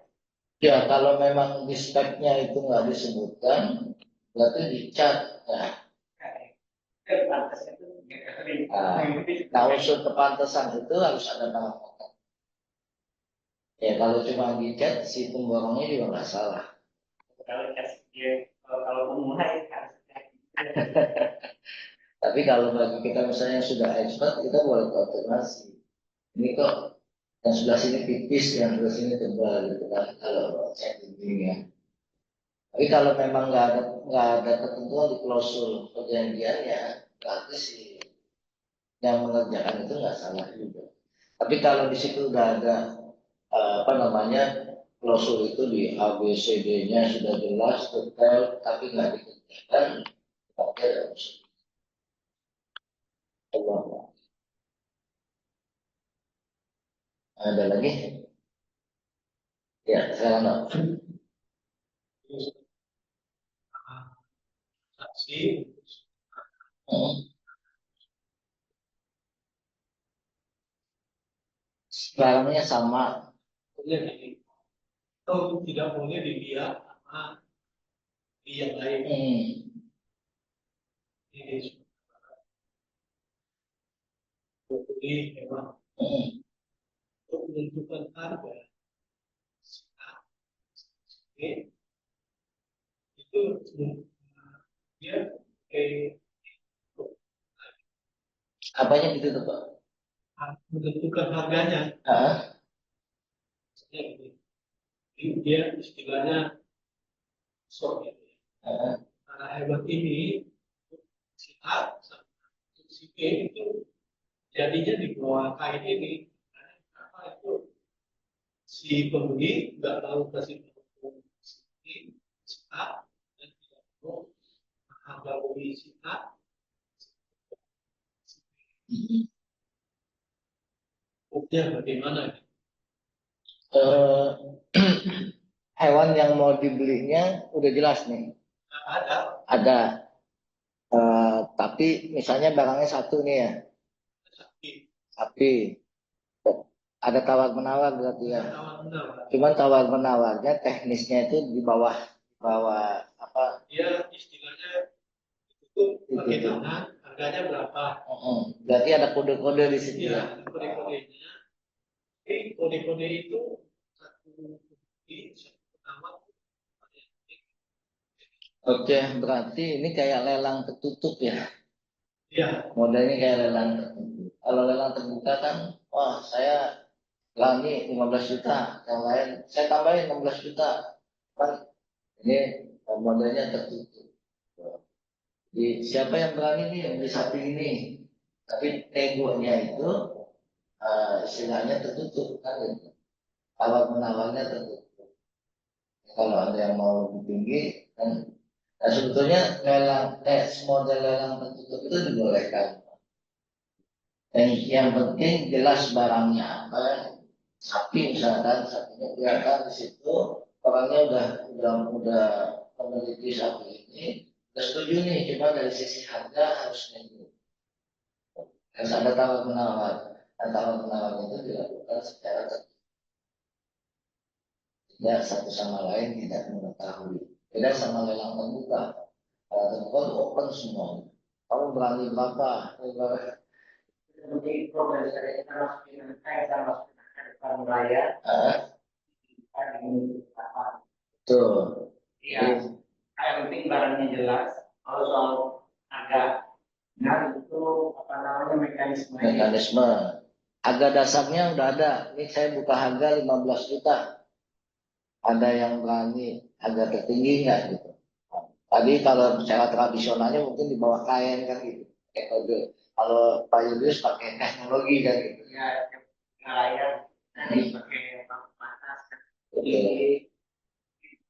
Ya, kalau memang di speknya itu nggak disebutkan, berarti dicat. Nah, Pantasnya itu 3 kali. nah, unsur kepantasan itu harus ada tanggal kotak. Ya, kalau cuma dicat, si pemborongnya juga nggak salah. Kalau kasih kalau memulai harus Tapi kalau bagi kita misalnya yang sudah expert, kita boleh konfirmasi. Ini kok yang sebelah sini tipis, yang sebelah sini tebal gitu kan. Kalau cek ini ya. Tapi kalau memang nggak ada ketentuan di klausul perjanjiannya, berarti si yang mengerjakan itu nggak salah juga. Tapi kalau di situ udah ada apa namanya klausul itu di A B C D-nya sudah jelas detail, tapi nggak dikerjakan, berarti ada unsur. Allah. Ada lagi? Ya, saya nggak. saksi Barangnya sama. boleh ini atau tidak boleh dilihat sama yang lain ini jadi memang untuk menentukan harga ini itu dia Apanya gitu tuh Pak? menentukan harganya. Ah, Jadi dia istilahnya sok ya. ah. Karena hebat ini si A sama si B itu jadinya di bawah kain ini. Karena itu si pembeli nggak tahu kasih tahu si A dan tidak tahu harga beli si A. Buktinya bagaimana? Eh, hewan yang mau dibelinya udah jelas nih. Nah, ada Ada. Tapi misalnya barangnya satu nih ya, sapi, sapi. Ada tawar menawar berarti ya. tawar menawar. Cuman tawar menawarnya teknisnya itu di bawah bawah apa? Dia istilahnya itu Itu. bagaimana harganya berapa? Berarti ada kode-kode di situ Iya, ya. kode-kodenya. Tapi kode-kode itu satu bukti, satu penawar Oke, berarti ini kayak lelang tertutup ya. Iya, Modelnya kayak lelang tertutup. Kalau lelang terbuka kan, wah saya berani 15 juta, yang lain saya tambahin 16 juta. Kan ini modelnya tertutup. Jadi siapa yang berani nih beli sapi ini? Tapi negonya itu istilahnya tertutup kan gitu. Tawar menawarnya tertutup. Kalau ada yang mau lebih tinggi kan, nah sebetulnya lelang model lelang tertutup itu dibolehkan. Yang penting jelas barangnya apa. Sapi misalkan sapinya kelihatan di situ, orangnya udah memiliki sapi ini, udah setuju nih, cuma dari sisi harga harus nego. Harus ada tawar menawar. Dan tawar menawar itu dilakukan secara tidak satu sama lain tidak mengetahui. Beda sama lelang terbuka. Kalau terbuka itu open semua. Kamu berani berapa? Seperti program dari kita masukin saya sama depan layar, kita ingin apa? Tuh. Iya, yang penting barangnya jelas. Kalau soal harga, nah itu apa namanya mekanisme. Mekanisme. Harga dasarnya udah ada. Ini saya buka harga 15 juta. Ada yang berani harga tertinggi nggak gitu. Tadi kalau secara tradisionalnya mungkin di bawah kain kan gitu. Kayak kode. Kalau Pak Yudus pakai teknologi kan gitu. Ya, layar nanti pakai batas, Oke.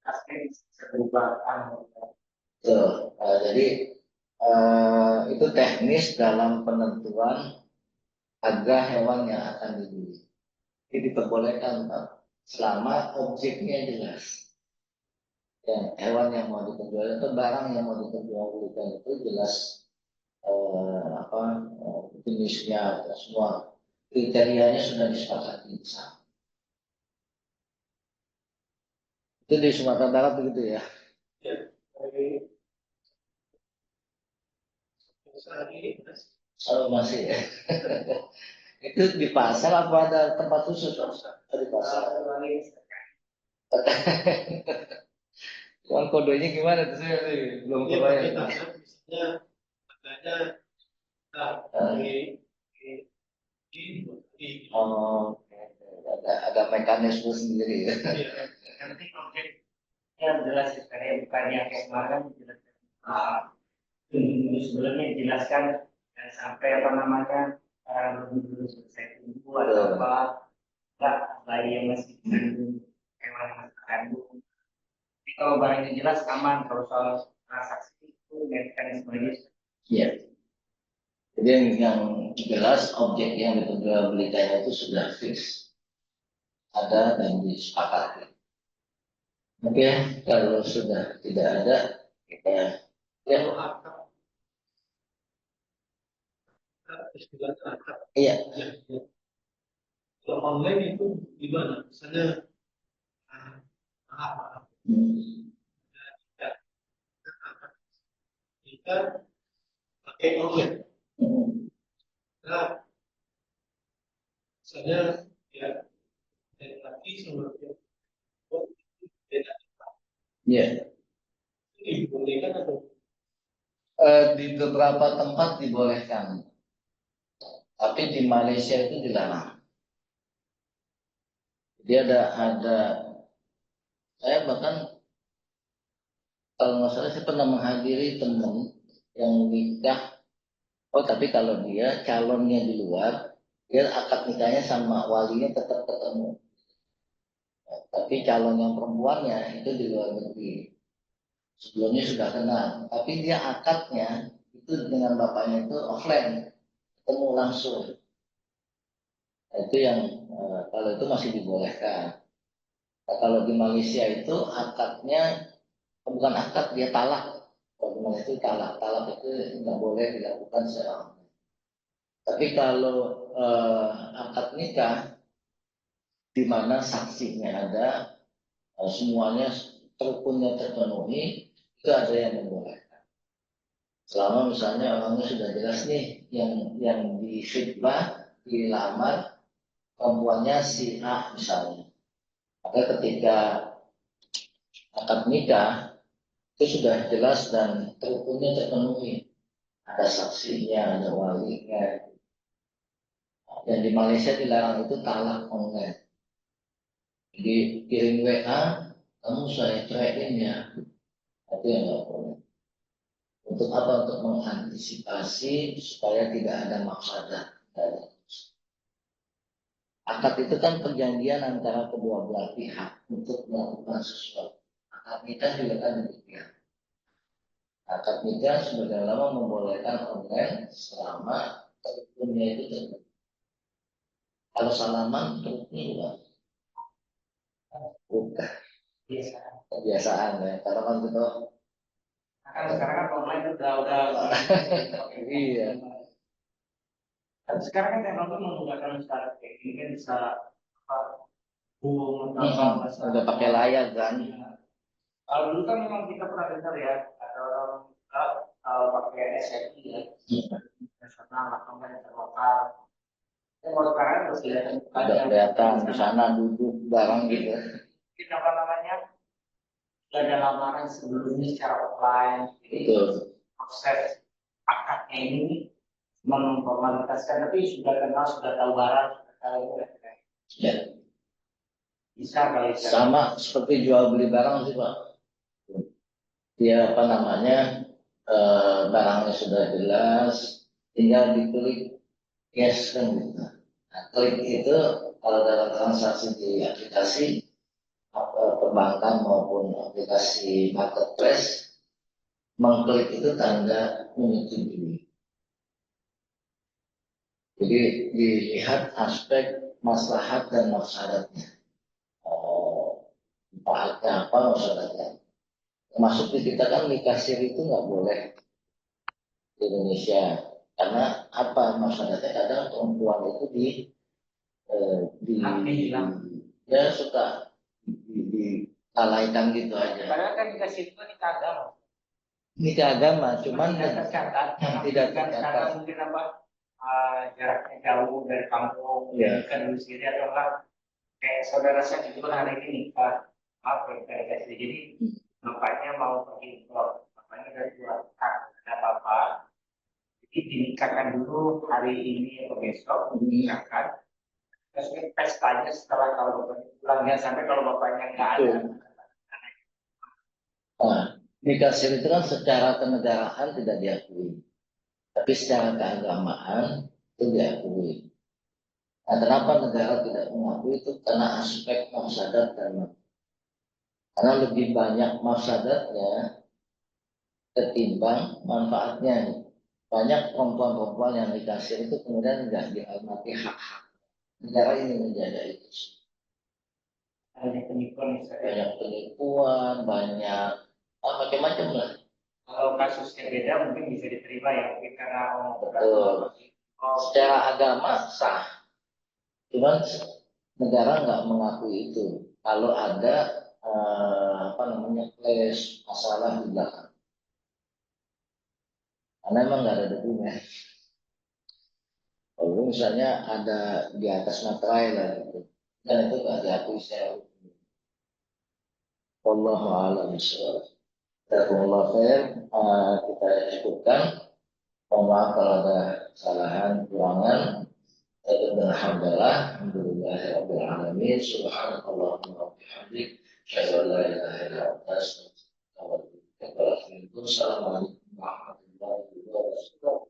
pasti bisa berubah. Tuh. Jadi itu teknis dalam penentuan harga hewan yang akan dibeli. Jadi diperbolehkan Pak, selama objeknya jelas. Ya, hewan yang mau diperjualbelikan atau barang yang mau diperjualbelikan itu jelas apa jenisnya semua kriterianya sudah disepakati bersama. Itu di Sumatera Barat begitu ya. ya. Dari saat ini mas, Oh, masih ya. Itu di pasar apa ada tempat khusus Mas? Oh, di pasar. Uang kodenya gimana tuh saya sih belum dia pakai kebayang. tangan, misalnya harganya Eh, di di Oh, ada mekanisme sendiri ya. iya. Nanti objek yang jelas sekali bukannya kayak kemarin jelaskan. Dulu sebelumnya dijelaskan dan sampai apa namanya dulu selesai tunggu atau apa enggak bayi yang masih kandung hewan yang masih kandung. Jadi kalau barangnya jelas aman kalau soal transaksi itu mekanismenya. Iya. Jadi yang jelas objek yang diperjualbelikan itu sudah fix, ada dan disepakati. Oke, kalau sudah tidak ada, kita ya, Kalau akad istilahnya akad iya. ya, ya. Kalau online itu gimana? Misalnya maaf, Hmm. ya, akad kita pakai online. Hmm. Nah, misalnya ya dari laki sama perempuan itu beda. Iya. Itu dibolehkan atau Di beberapa tempat dibolehkan, tapi di Malaysia itu dilarang. Jadi ada saya bahkan kalau nggak salah saya pernah menghadiri teman yang nikah. Oh tapi kalau dia calonnya di luar, dia akad nikahnya sama walinya tetap ketemu. Tapi calon yang perempuannya itu di luar negeri. Sebelumnya sudah kenal, tapi dia akadnya itu dengan bapaknya itu offline, ketemu langsung. Nah, itu yang kalau itu masih dibolehkan. Nah, kalau di Malaysia itu akadnya bukan akad, dia talak. Kalau di Malaysia itu talak, talak itu nggak boleh dilakukan secara online. Tapi kalau akad nikah di mana saksinya ada, semuanya rukunnya terpenuhi, itu ada yang membolehkan. Selama misalnya orangnya sudah jelas nih, yang difitbah, dilamar, perempuannya si A misalnya. Maka ketika akad nikah, itu sudah jelas dan rukunnya terpenuhi. Ada saksinya, ada walinya. Dan di Malaysia dilarang itu talak online. Jadi kirim WA, kamu saya ceraiin ya. Itu yang nggak boleh. Untuk apa? Untuk mengantisipasi supaya tidak ada mafsadah. Akad itu kan perjanjian antara kedua belah pihak untuk melakukan sesuatu. Akad nikah juga kan demikian. Akad nikah sebagian lama membolehkan online selama rukunnya itu terpenuhi. Kalau salaman terpenuhi bukan Biasa. kebiasaan ya. Karena kan kita Kan sekarang kan online udah iya. Dan sekarang kan teknologi memudahkan secara kayak gini kan bisa apa boom atau apa Udah pakai layar kan. Kalau dulu kan memang kita pernah dengar ya ada orang pakai SMI ya, nasional atau lokal. Kalau sekarang harus Ada kelihatan di sana duduk bareng gitu. kita apa namanya sudah ada lamaran sebelumnya secara offline. Jadi Betul. proses akadnya ini memformalitaskan tapi sudah kenal sudah tahu barang sudah tahu Ya. bisa kali Sama seperti jual beli barang sih Pak. Dia apa namanya barangnya sudah jelas, tinggal diklik yes kan gitu. Nah, klik itu kalau dalam transaksi di aplikasi perbankan maupun aplikasi marketplace, mengklik itu tanda menyetujui. Jadi dilihat aspek maslahat dan mafsadatnya. Manfaatnya apa, mafsadatnya. Termasuk di kita kan nikah siri itu nggak boleh di Indonesia. Karena apa mafsadatnya? Kadang perempuan itu di ya suka dilalaikan gitu aja. padahal kan dikasih itu nikah agama Nikah agama, cuman tidak tercatat yang tidak karena tercatat. mungkin apa jaraknya jauh dari kampung Iya. kan dulu sendiri atau enggak kayak saudara saya juga hari ini nikah apa kayak jadi bapaknya mau pergi umroh bapaknya dari luar ada apa jadi dinikahkan dulu hari ini atau besok dinikahkan terus pestanya setelah kalau bapaknya pulang ya sampai kalau bapaknya nggak ada. Nah, nikah siri itu kan secara kenegaraan tidak diakui, tapi secara keagamaan itu diakui. Nah, kenapa negara tidak mengakui itu? Karena aspek mafsadat dan karena lebih banyak mafsadatnya ketimbang manfaatnya. Banyak perempuan-perempuan yang dikasih itu kemudian tidak dihormati hak-hak. Negara ini menjaga itu. Banyak penipuan Banyak penipuan, banyak macam-macam lah. kalau kasusnya beda mungkin bisa diterima ya mungkin karena Betul. Secara agama sah, cuman negara nggak mengakui itu. Kalau ada apa namanya clash masalah di belakang, karena emang nggak ada dokumen. Kalau misalnya ada di atas materai lah gitu, dan itu nggak diakui secara hukum. Wallahu a'lam bishawab. Jazakumullah khair. Kita cukupkan. Mohon maaf kalau ada kesalahan, kurangan. Alhamdulillahirabbil alamin. Subhanakallahumma wa bihamdik. Asyhadu an la ilaha illa anta astaghfiruka wa atubu ilaik. Assalamualaikum warahmatullahi wabarakatuh.